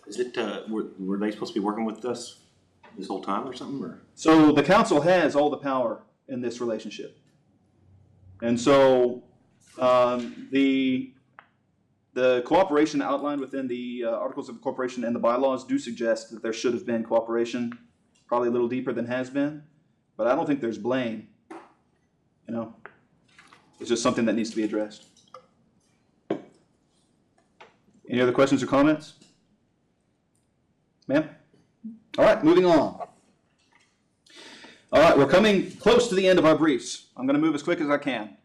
Is it, were they supposed to be working with us this whole time or something, or? So the council has all the power in this relationship. And so the cooperation outlined within the Articles of Incorporation and the bylaws do suggest that there should have been cooperation, probably a little deeper than has been, but I don't think there's blame. You know, it's just something that needs to be addressed. Any other questions or comments? Ma'am? All right, moving on. All right, we're coming close to the end of our briefs. I'm going to move as quick as I can.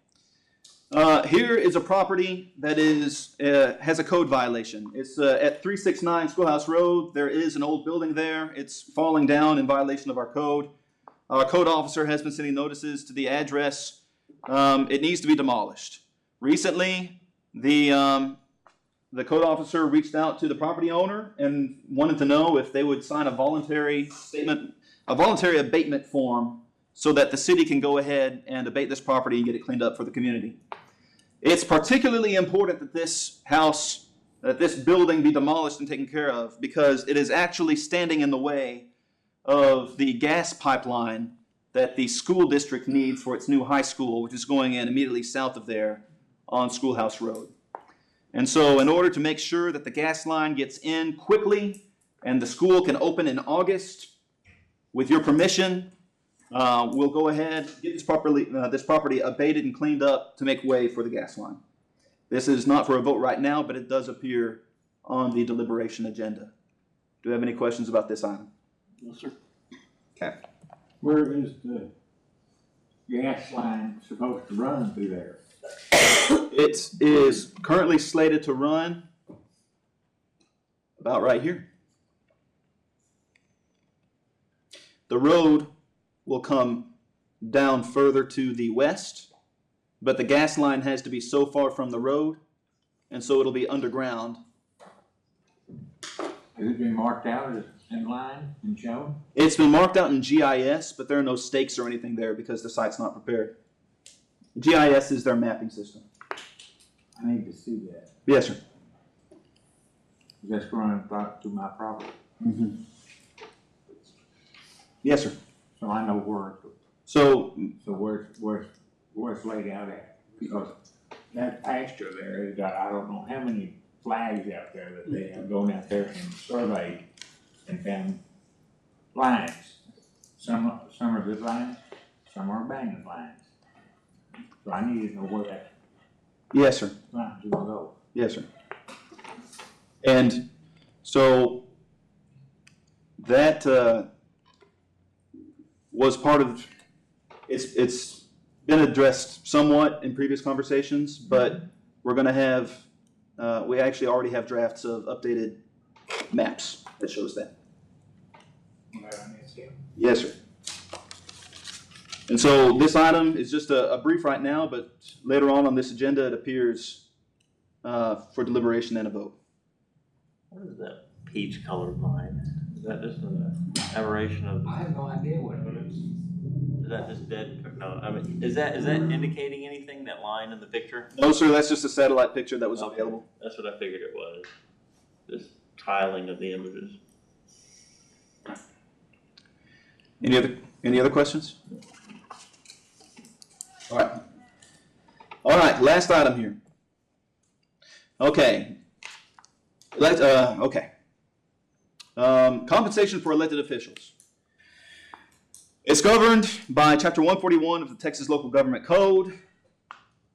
Here is a property that has a code violation. It's at 369 Schoolhouse Road. There is an old building there. It's falling down in violation of our code. Our code officer has been sending notices to the address. It needs to be demolished. Recently, the code officer reached out to the property owner and wanted to know if they would sign a voluntary abatement form so that the city can go ahead and abate this property and get it cleaned up for the community. It's particularly important that this building be demolished and taken care of because it is actually standing in the way of the gas pipeline that the school district needs for its new high school, which is going in immediately south of there on Schoolhouse Road. And so in order to make sure that the gas line gets in quickly and the school can open in August, with your permission, we'll go ahead, get this property abated and cleaned up to make way for the gas line. This is not for a vote right now, but it does appear on the deliberation agenda. Do you have any questions about this item? No, sir. Okay. Where is the gas line supposed to run through there? It is currently slated to run about right here. The road will come down further to the west, but the gas line has to be so far from the road, and so it'll be underground. Has it been marked out as in line and shown? It's been marked out in GIS, but there are no stakes or anything there because the site's not prepared. GIS is their mapping system. I need to see that. Yes, sir. That's going to my property. Mm-hmm. Yes, sir. So I know where, So where's laid out at? Because that pasture there has got, I don't know how many flags out there that they have gone out there and surveyed and found lines. Some are good lines, some are abandoned lines. So I need to know where that yes, sir. lines will go. Yes, sir. And so that was part of, it's been addressed somewhat in previous conversations, but we're going to have, we actually already have drafts of updated maps that shows that. Yes, sir. And so this item is just a brief right now, but later on this agenda it appears for deliberation and a vote. What is that peach colored line? Is that just an aberration of, I have no idea what it is. is that just dead? No, I mean, is that indicating anything, that line in the picture? No, sir, that's just a satellite picture that was Okay. available. That's what I figured it was. This tiling of the images. Any other questions? All right, last item here. Okay. Compensation for elected officials. It's governed by Chapter 141 of the Texas Local Government Code.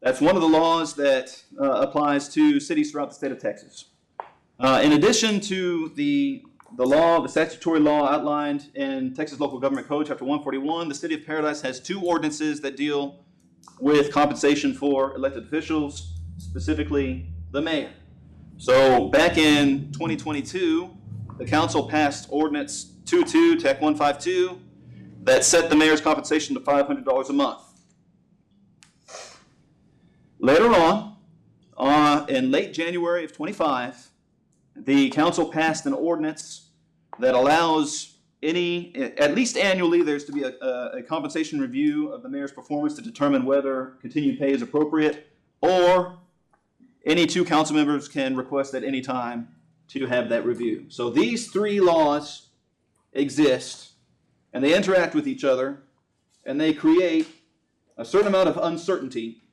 That's one of the laws that applies to cities throughout the state of Texas. In addition to the statutory law outlined in Texas Local Government Code, Chapter 141, the City of Paradise has two ordinances that deal with compensation for elected officials, specifically the mayor. So back in 2022, the council passed Ordinance 22, Tech 152, that set the mayor's compensation to $500 a month. Later on, in late January of 25, the council passed an ordinance that allows at least annually, there's to be a compensation review of the mayor's performance to determine whether continued pay is appropriate, or any two council members can request at any time to have that review. So these three laws exist, and they interact with each other, and they create a certain amount of uncertainty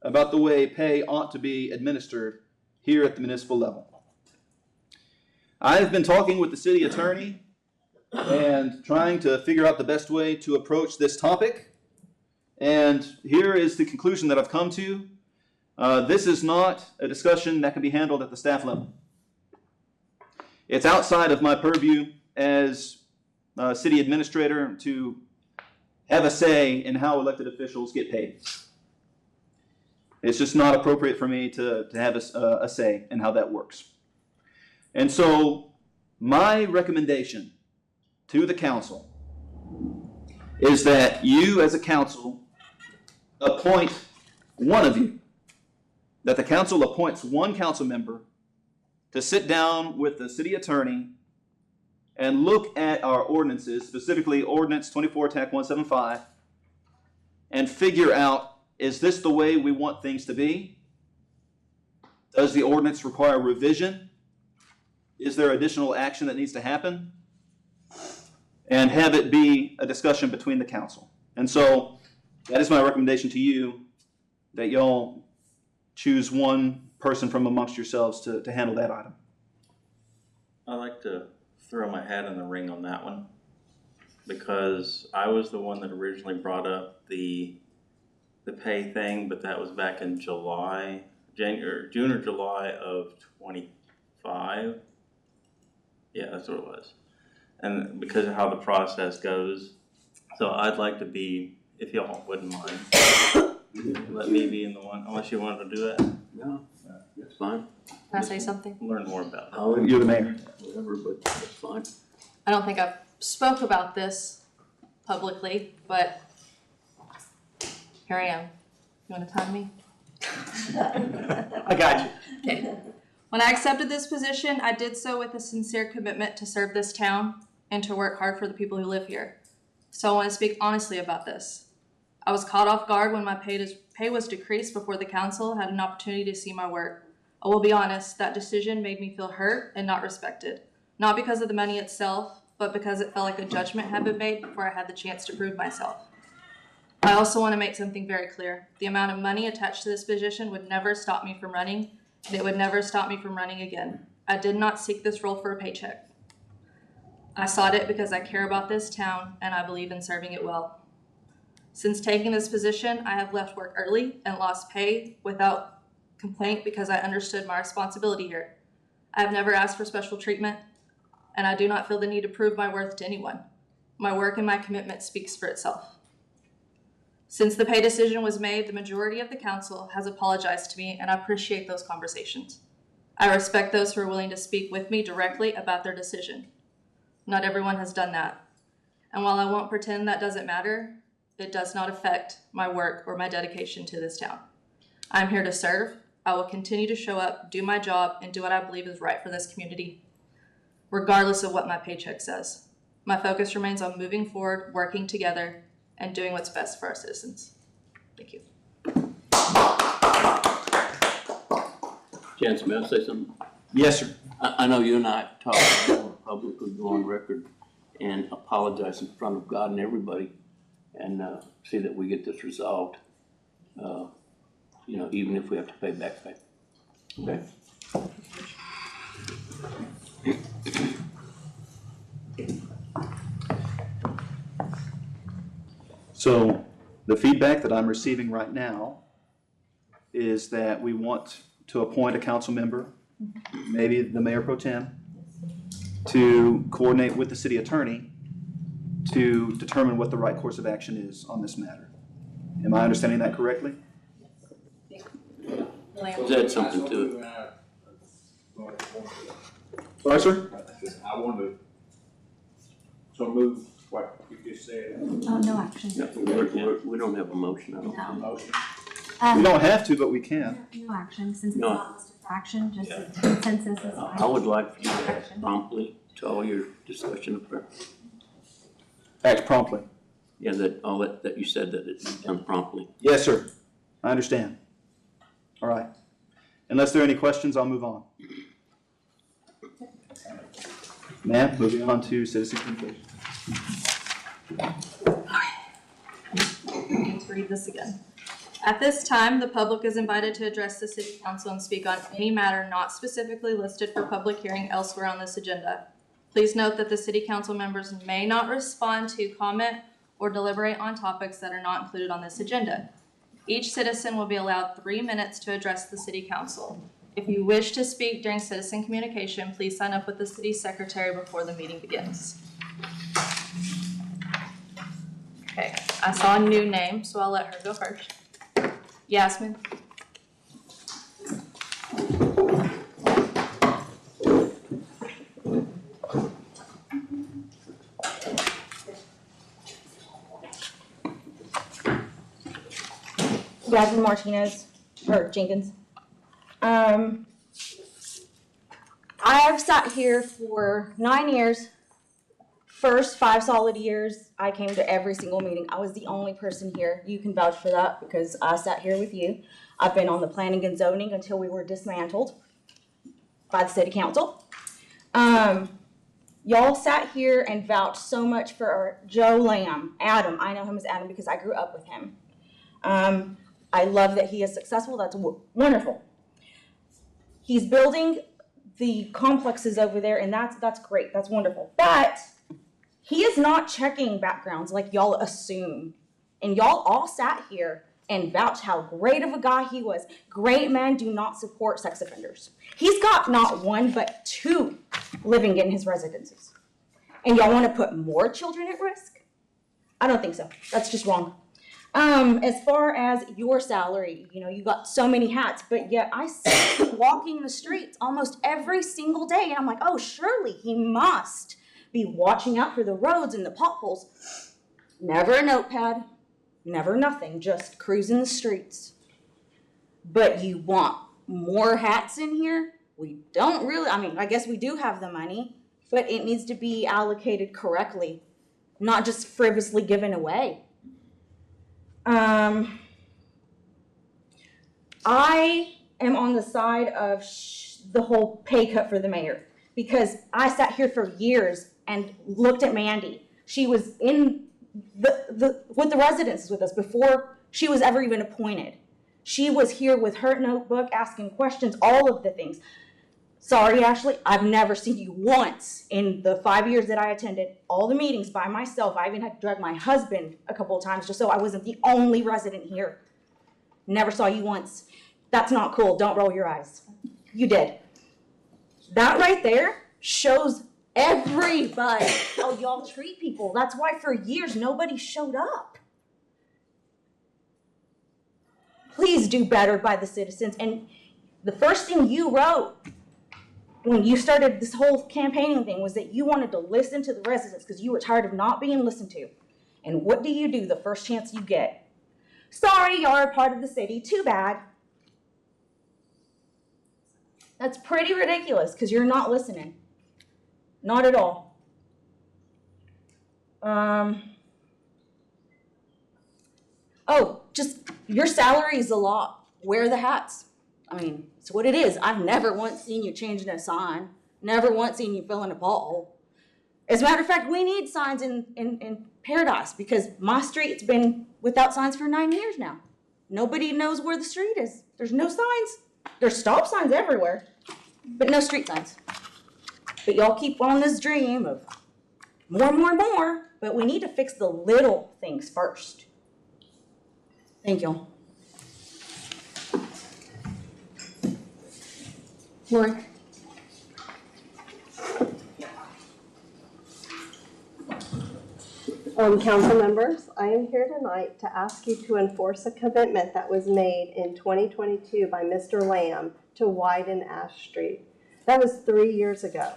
about the way pay ought to be administered here at the municipal level. I have been talking with the city attorney and trying to figure out the best way to approach this topic. And here is the conclusion that I've come to. This is not a discussion that can be handled at the staff level. It's outside of my purview as city administrator to have a say in how elected officials get paid. It's just not appropriate for me to have a say in how that works. And so my recommendation to the council is that you as a council appoint one of you, that the council appoints one council member to sit down with the city attorney and look at our ordinances, specifically Ordinance 24-175, and figure out, is this the way we want things to be? Does the ordinance require revision? Is there additional action that needs to happen? And have it be a discussion between the council. And so that is my recommendation to you, that y'all choose one person from amongst yourselves to handle that item. I'd like to throw my hat in the ring on that one, because I was the one that originally brought up the pay thing, but that was back in June or July of 25. Yeah, that's what it was. And because of how the process goes, so I'd like to be, if y'all wouldn't mind, let me be in the one, unless you wanted to do it. No, that's fine. Can I say something? Learn more about it. I'll- You're the mayor. Whatever, but that's fine. I don't think I've spoke about this publicly, but here I am. You want to time me? I got you. Okay. When I accepted this position, I did so with a sincere commitment to serve this town and to work hard for the people who live here. So I want to speak honestly about this. I was caught off guard when my pay was decreased before the council had an opportunity to see my work. I will be honest, that decision made me feel hurt and not respected. Not because of the money itself, but because it felt like a judgment had been made before I had the chance to prove myself. I also want to make something very clear. The amount of money attached to this position would never stop me from running, and it would never stop me from running again. I did not seek this role for a paycheck. I sought it because I care about this town and I believe in serving it well. Since taking this position, I have left work early and lost pay without complaint because I understood my responsibility here. I have never asked for special treatment, and I do not feel the need to prove my worth to anyone. My work and my commitment speaks for itself. Since the pay decision was made, the majority of the council has apologized to me, and I appreciate those conversations. I respect those who are willing to speak with me directly about their decision. Not everyone has done that. And while I won't pretend that doesn't matter, it does not affect my work or my dedication to this town. I'm here to serve. I will continue to show up, do my job, and do what I believe is right for this community, regardless of what my paycheck says. My focus remains on moving forward, working together, and doing what's best for our citizens. Thank you. Chance, may I say something? Yes, sir. I know you and I have talked, I want to publicly go on record and apologize in front of God and everybody, and see that we get this resolved, even if we have to pay back pay. Okay? So the feedback that I'm receiving right now is that we want to appoint a council member, maybe the mayor pro tem, to coordinate with the city attorney to determine what the right course of action is on this matter. Am I understanding that correctly? Was that something to it? Sorry, sir? I want to, so move what you just said. No action. No, we don't have a motion, I don't think. Motion. We don't have to, but we can. No action, since it's No. not listed for action, just a consensus is fine. I would like for you to act promptly to all your discussion up there. Act promptly. Yeah, that you said that it be done promptly. Yes, sir. I understand. All right. Unless there are any questions, I'll move on. Ma'am, moving on to citizen communication. Let's read this again. At this time, the public is invited to address the city council and speak on any matter not specifically listed for public hearing elsewhere on this agenda. Please note that the city council members may not respond to, comment, or deliberate on topics that are not included on this agenda. Each citizen will be allowed 3 minutes to address the city council. If you wish to speak during citizen communication, please sign up with the city secretary before the meeting begins. Okay, I saw a new name, so I'll let her go first. Yasmin. Jasmine Martinez, or Jenkins. I've sat here for 9 years. First 5 solid years, I came to every single meeting. I was the only person here. You can vouch for that because I sat here with you. I've been on the planning and zoning until we were dismantled by the city council. Y'all sat here and vouched so much for our Joe Lamb, Adam. I know him as Adam because I grew up with him. I love that he is successful. That's wonderful. He's building the complexes over there, and that's great. That's wonderful. But he is not checking backgrounds like y'all assume. And y'all all sat here and vouched how great of a guy he was. Great men do not support sex offenders. He's got not 1, but 2 living in his residences. And y'all want to put more children at risk? I don't think so. That's just wrong. As far as your salary, you know, you got so many hats, but yet I see you walking the streets almost every single day. And I'm like, oh, surely he must be watching out for the roads and the potholes. Never a notepad, never nothing, just cruising the streets. But you want more hats in here? We don't really, I mean, I guess we do have the money, but it needs to be allocated correctly, not just frivolously given away. I am on the side of the whole pay cut for the mayor because I sat here for years and looked at Mandy. She was in with the residents with us before she was ever even appointed. She was here with her notebook asking questions, all of the things. Sorry, Ashley, I've never seen you once in the 5 years that I attended all the meetings by myself. I even had to drag my husband a couple of times just so I wasn't the only resident here. Never saw you once. That's not cool. Don't roll your eyes. You did. That right there shows everybody how y'all treat people. That's why for years nobody showed up. Please do better by the citizens. And the first thing you wrote when you started this whole campaigning thing was that you wanted to listen to the residents because you were tired of not being listened to. And what do you do the first chance you get? Sorry, you're a part of the city. Too bad. That's pretty ridiculous because you're not listening. Not at all. Oh, just your salary is a lot. Wear the hats. I mean, it's what it is. I've never once seen you changing a sign. Never once seen you filling a pothole. As a matter of fact, we need signs in Paradise because my street's been without signs for 9 years now. Nobody knows where the street is. There's no signs. There's stop signs everywhere, but no street signs. But y'all keep on this dream of more, but we need to fix the little things first. Thank y'all. Lori. Council members, I am here tonight to ask you to enforce a commitment that was made in 2022 by Mr. Lamb to widen Ash Street. That was 3 years ago.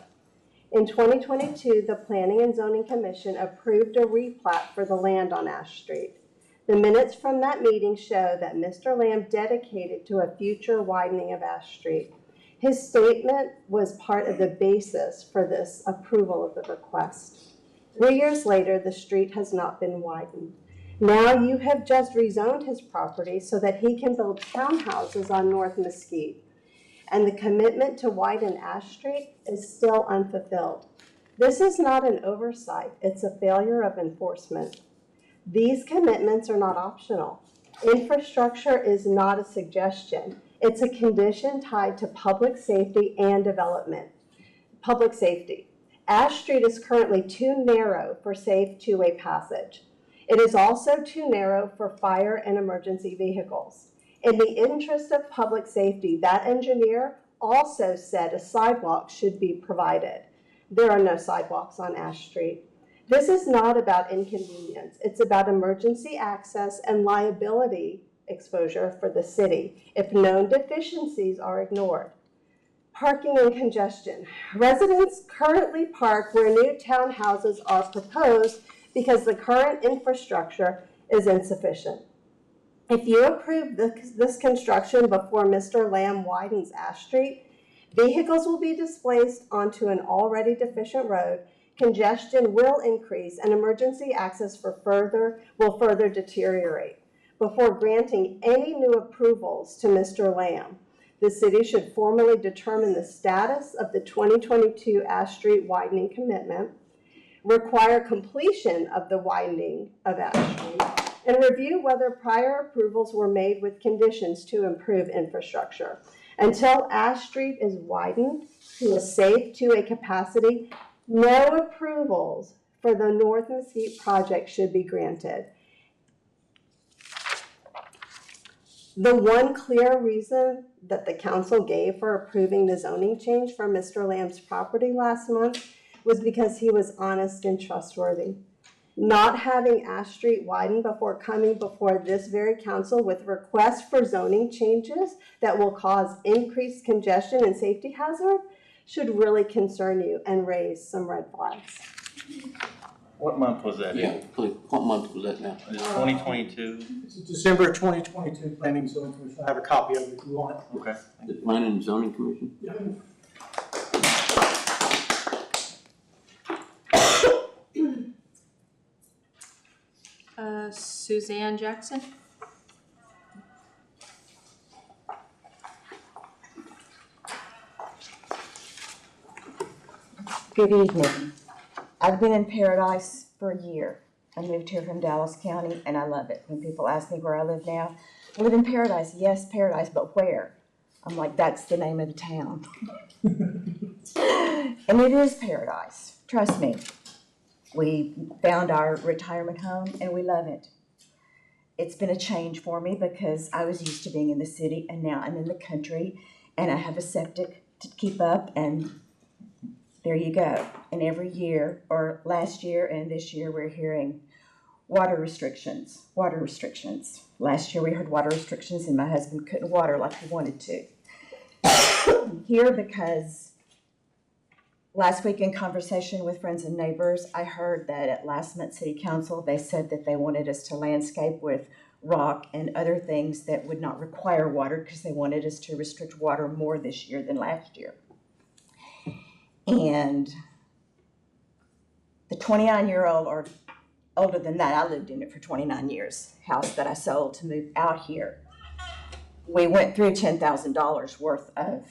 In 2022, the Planning and Zoning Commission approved a replat for the land on Ash Street. The minutes from that meeting show that Mr. Lamb dedicated to a future widening of Ash Street. His statement was part of the basis for this approval of the request. 3 years later, the street has not been widened. Now you have just rezoned his property so that he can build townhouses on North Mesquite. And the commitment to widen Ash Street is still unfulfilled. This is not an oversight, it's a failure of enforcement. These commitments are not optional. Infrastructure is not a suggestion. It's a condition tied to public safety and development. Public safety. Ash Street is currently too narrow for safe two-way passage. It is also too narrow for fire and emergency vehicles. In the interest of public safety, that engineer also said a sidewalk should be provided. There are no sidewalks on Ash Street. This is not about inconvenience. It's about emergency access and liability exposure for the city if known deficiencies are ignored. Parking and congestion. Residents currently park where new townhouses are proposed because the current infrastructure is insufficient. If you approve this construction before Mr. Lamb widens Ash Street, vehicles will be displaced onto an already deficient road, congestion will increase, and emergency access will further deteriorate. Before granting any new approvals to Mr. Lamb, the city should formally determine the status of the 2022 Ash Street widening commitment, require completion of the widening of Ash Street, and review whether prior approvals were made with conditions to improve infrastructure. Until Ash Street is widened to a capacity, no approvals for the North Mesquite project should be granted. The one clear reason that the council gave for approving the zoning change for Mr. Lamb's property last month was because he was honest and trustworthy. Not having Ash Street widened before coming before this very council with requests for zoning changes that will cause increased congestion and safety hazard should really concern you and raise some red flags. What month was that Yeah, in? please, what month was that now? 2022? It's December 2022 Planning and Zoning Commission. I have a copy of it if you want it. Okay. The Planning and Zoning Commission? Suzanne Jackson? Good evening. I've been in Paradise for a year. I moved here from Dallas County and I love it. When people ask me where I live now, I live in Paradise. Yes, Paradise, but where? I'm like, that's the name of the town. And it is paradise, trust me. We found our retirement home and we love it. It's been a change for me because I was used to being in the city and now I'm in the country and I have a septic to keep up and there you go. And every year, or last year and this year, we're hearing water restrictions. Last year we heard water restrictions and my husband couldn't water like he wanted to. Here because last week in conversation with friends and neighbors, I heard that at last month's city council, they said that they wanted us to landscape with rock and other things that would not require water because they wanted us to restrict water more this year than last year. And the 29-year-old, or older than that, I lived in it for 29 years, house that I sold to move out here. We went through $10,000 worth of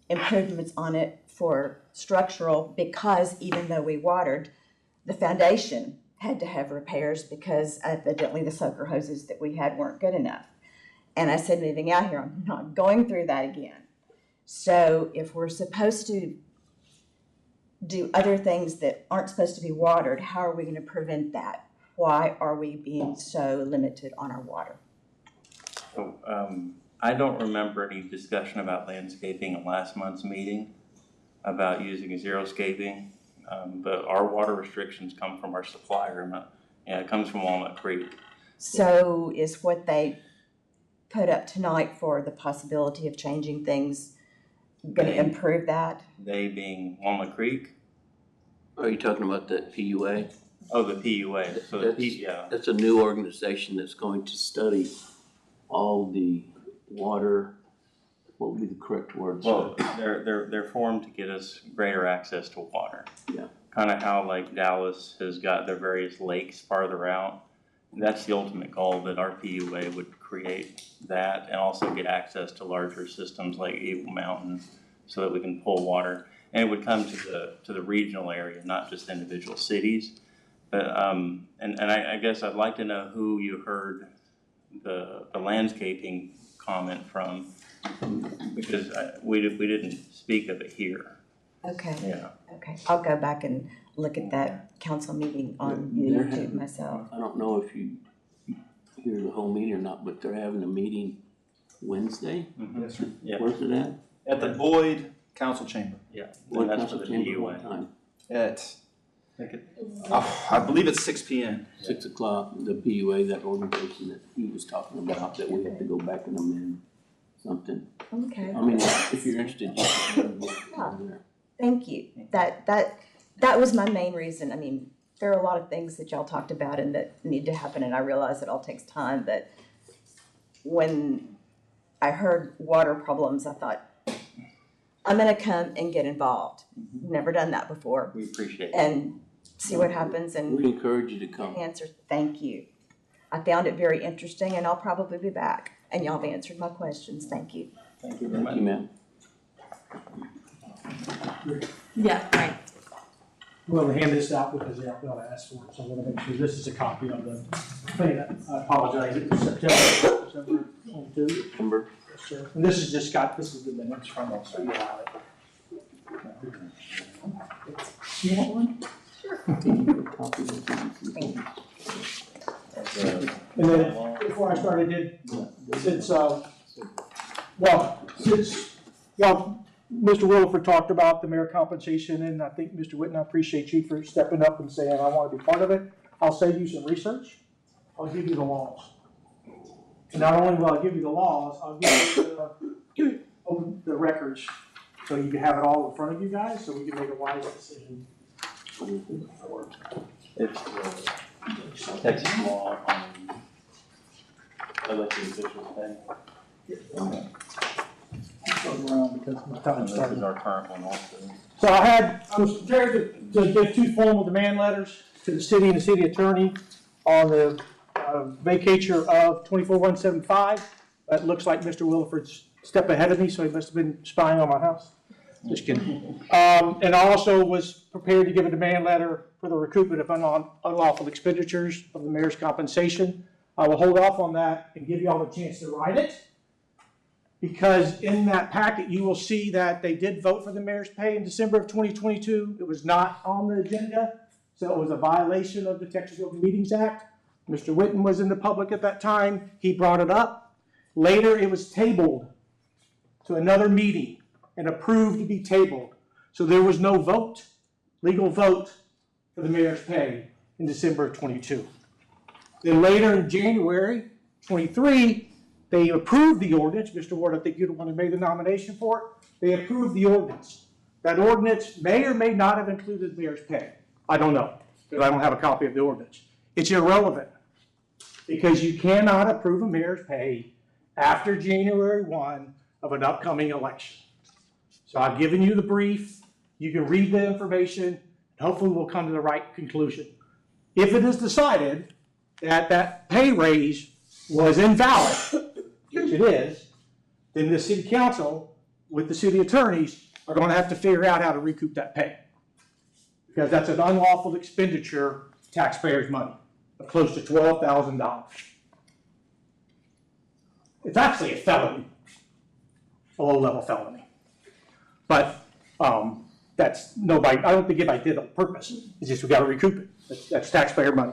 improvements on it for structural because even though we watered, the foundation had to have repairs because evidently the soaker hoses that we had weren't good enough. And I said, moving out here, I'm not going through that again. So if we're supposed to do other things that aren't supposed to be watered, how are we going to prevent that? Why are we being so limited on our water? So, I don't remember any discussion about landscaping at last month's meeting about using xeriscaping, but our water restrictions come from our supplier. It comes from Walnut Creek. So is what they put up tonight for the possibility of changing things going to improve that? They being Walnut Creek? Are you talking about that PUA? Oh, the PUA. So the yeah. That's a new organization that's going to study all the water, what would be the correct word? Well, they're formed to get us greater access to water. Yeah. Kind of how like Dallas has got their various lakes farther out. That's the ultimate goal, that our PUA would create that and also get access to larger systems like Eagle Mountain so that we can pull water. And it would come to the regional area, not just individual cities. But and I guess I'd like to know who you heard the landscaping comment from, because we didn't speak of it here. Okay. Yeah. Okay. I'll go back and look at that council meeting on YouTube myself. I don't know if you hear the whole meeting or not, but they're having a meeting Wednesday. Yes, sir. Yeah. Where's it at? At the Boyd Council Chamber. Yeah. What And that's for council the chamber, PUA. what time? I believe it's 6 p.m. 6 o'clock, the PUA, that organization that he was talking about, that we have to go back and amend something. Okay. I mean, if you're interested, you can go there. Thank you. That was my main reason. I mean, there are a lot of things that y'all talked about and that need to happen, and I realize it all takes time, but when I heard water problems, I thought, I'm gonna come and get involved. Never done that before, We appreciate it. and see what happens and We encourage you to come. answer. Thank you. I found it very interesting, and I'll probably be back, and y'all have answered my questions. Thank you. Thank you very Thank much. you, ma'am. Yeah, right. I'm gonna hand this out because they all asked for it, so I wanna make sure this is a copy of the thing. I apologize, it was September 22. Amber? Yes, sir. And this is just got, this is the minutes from us, so you have it. You want one? And then, before I started, since y'all, Mr. Williford talked about the mayor compensation, and I think, Mr. Whitten, I appreciate you for stepping up and saying, I want to be part of it. I'll save you some research. I'll give you the laws. And not only will I give you the laws, I'll give you the records, so you can have it all in front of you guys, so we can make a wise decision. It's the Texas law on elected officials pay. Around because my time This started. is our current one also. So I was prepared to give two formal demand letters to the city and the city attorney on the vacatur of 24175. It looks like Mr. Williford's a step ahead of me, so he must have been spying on my house. Just kidding. And I also was prepared to give a demand letter for the recoupment of unlawful expenditures of the mayor's compensation. I will hold off on that and give you all the chance to write it, because in that packet, you will see that they did vote for the mayor's pay in December of 2022. It was not on the agenda, so it was a violation of the Texas Open Meetings Act. Mr. Whitten was in the public at that time. He brought it up. Later, it was tabled to another meeting and approved to be tabled. So there was no vote, legal vote, for the mayor's pay in December of 22. Then later in January 23, they approved the ordinance. Mr. Ward, I think you're the one who made the nomination for it. They approved the ordinance. That ordinance may or may not have included mayor's pay. I don't know, because I don't have a copy of the ordinance. It's irrelevant, because you cannot approve a mayor's pay after January 1 of an upcoming election. So I've given you the brief. You can read the information, and hopefully we'll come to the right conclusion. If it is decided that that pay raise was invalid, which it is, then the city council with the city attorneys are going to have to figure out how to recoup that pay. Because that's an unlawful expenditure of taxpayers' money of close to $12,000. It's actually a felony, a low-level felony. But that's nobody, I don't think anybody did it on purpose. It's just we got to recoup it. That's taxpayer money.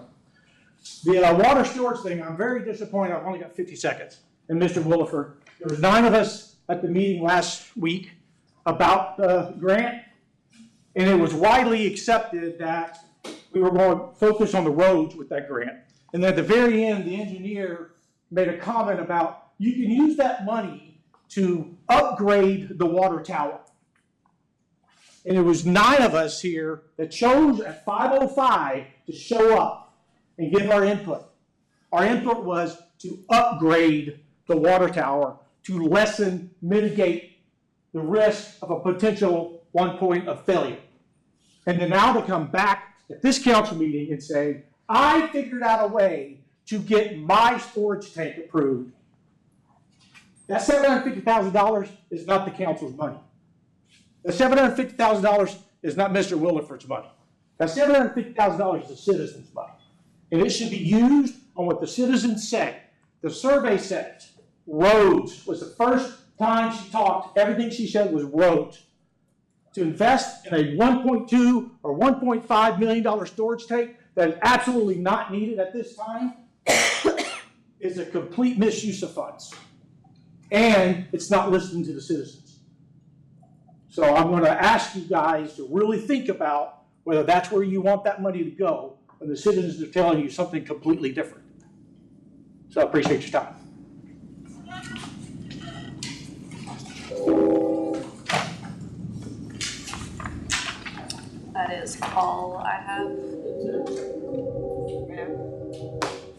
The water storage thing, I'm very disappointed. I've only got 50 seconds. And Mr. Williford, there was 9 of us at the meeting last week about the grant, and it was widely accepted that we were going to focus on the roads with that grant. And then at the very end, the engineer made a comment about you can use that money to upgrade the water tower. And it was 9 of us here that chose at 5:05 to show up and give our input. Our input was to upgrade the water tower to lessen, mitigate the risk of a potential one point of failure. And then now to come back at this council meeting and say, I figured out a way to get my storage tank approved. That $750,000 is not the council's money. The $750,000 is not Mr. Williford's money. That $750,000 is the citizens' money. And it should be used on what the citizens say. The survey says roads was the first time she talked. Everything she said was roads. To invest in a $1.2 or $1.5 million storage tank that is absolutely not needed at this time is a complete misuse of funds. And it's not listening to the citizens. So I'm going to ask you guys to really think about whether that's where you want that money to go when the citizens are telling you something completely different. So I appreciate your time. That is all I have.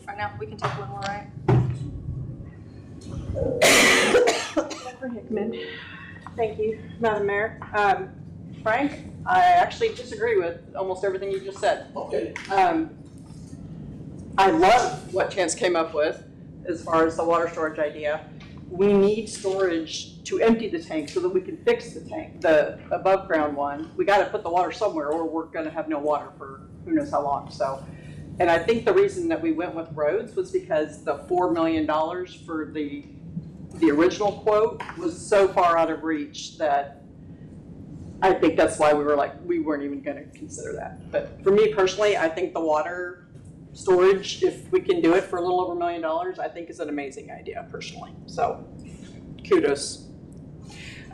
Right now, we can take one more, right? Jennifer Hickman. Thank you, Madam Mayor. Frank, I actually disagree with almost everything you just said. Okay. I love what Chance came up with as far as the water storage idea. We need storage to empty the tank so that we can fix the tank, the above ground one. We gotta put the water somewhere or we're gonna have no water for who knows how long, so. And I think the reason that we went with roads was because the $4 million for the original quote was so far out of reach that I think that's why we were like, we weren't even gonna consider that. But for me personally, I think the water storage, if we can do it for a little over $1 million, I think is an amazing idea personally. So kudos.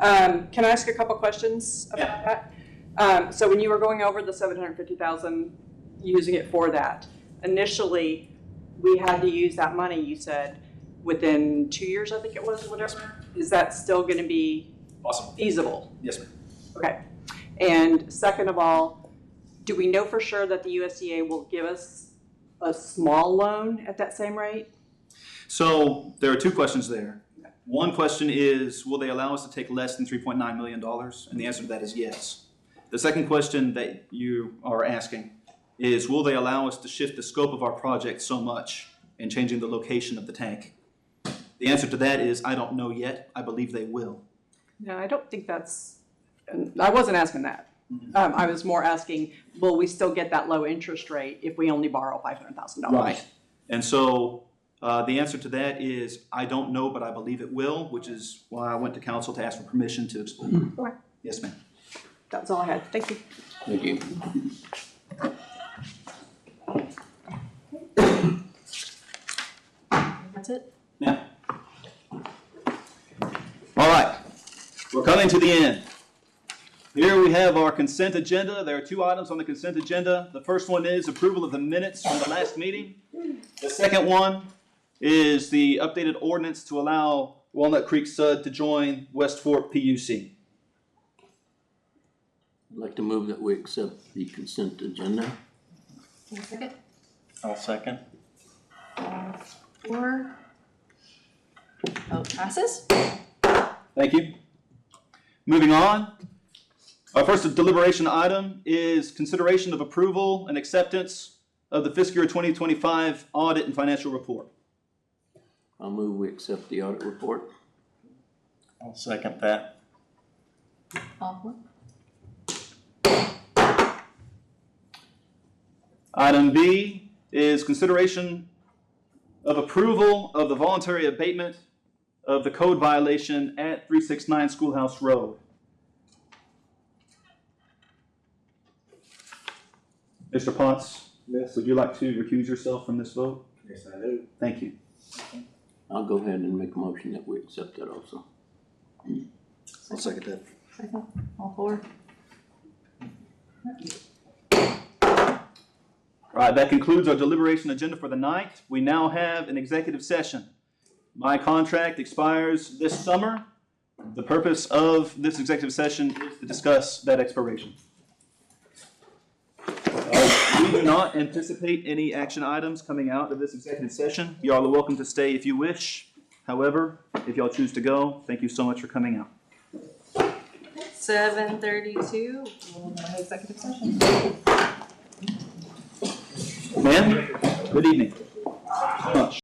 Can I ask a couple questions about that? So when you were going over the 750,000, using it for that, initially we had to use that money, you said, within 2 years, I think it was, or whatever. Is that still gonna be feasible? Yes, ma'am. Okay. And second of all, do we know for sure that the USDA will give us a small loan at that same rate? So there are two questions there. One question is, will they allow us to take less than $3.9 million? And the answer to that is yes. The second question that you are asking is, will they allow us to shift the scope of our project so much in changing the location of the tank? The answer to that is, I don't know yet. I believe they will. No, I don't think that's, I wasn't asking that. I was more asking, will we still get that low interest rate if we only borrow $500,000? Right. And so the answer to that is, I don't know, but I believe it will, which is why I went to council to ask for permission to explore. Okay. Yes, ma'am. That's all I had. Thank you. Thank you. That's it? Yeah. All right, we're coming to the end. Here we have our consent agenda. There are two items on the consent agenda. The first one is approval of the minutes from the last meeting. The second one is the updated ordinance to allow Walnut Creek Sud to join West Fork PUC. I'd like to move that we accept the consent agenda. One second. I'll second. Four. Vote passes. Thank you. Moving on. Our first deliberation item is consideration of approval and acceptance of the fiscal year 2025 audit and financial report. I'll move we accept the audit report. I'll second that. All four. Item B is consideration of approval of the voluntary abatement of the code violation at 369 Schoolhouse Road. Mr. Potts, would you like to recuse yourself from this vote? Yes, I do. Thank you. I'll go ahead and make a motion that we accept that also. I'll second that. Second. All four. All right, that concludes our deliberation agenda for the night. We now have an executive session. My contract expires this summer. The purpose of this executive session is to discuss that expiration. We do not anticipate any action items coming out of this executive session. You all are welcome to stay if you wish. However, if y'all choose to go, thank you so much for coming out. 7:32. We'll have executive session. Ma'am, good evening.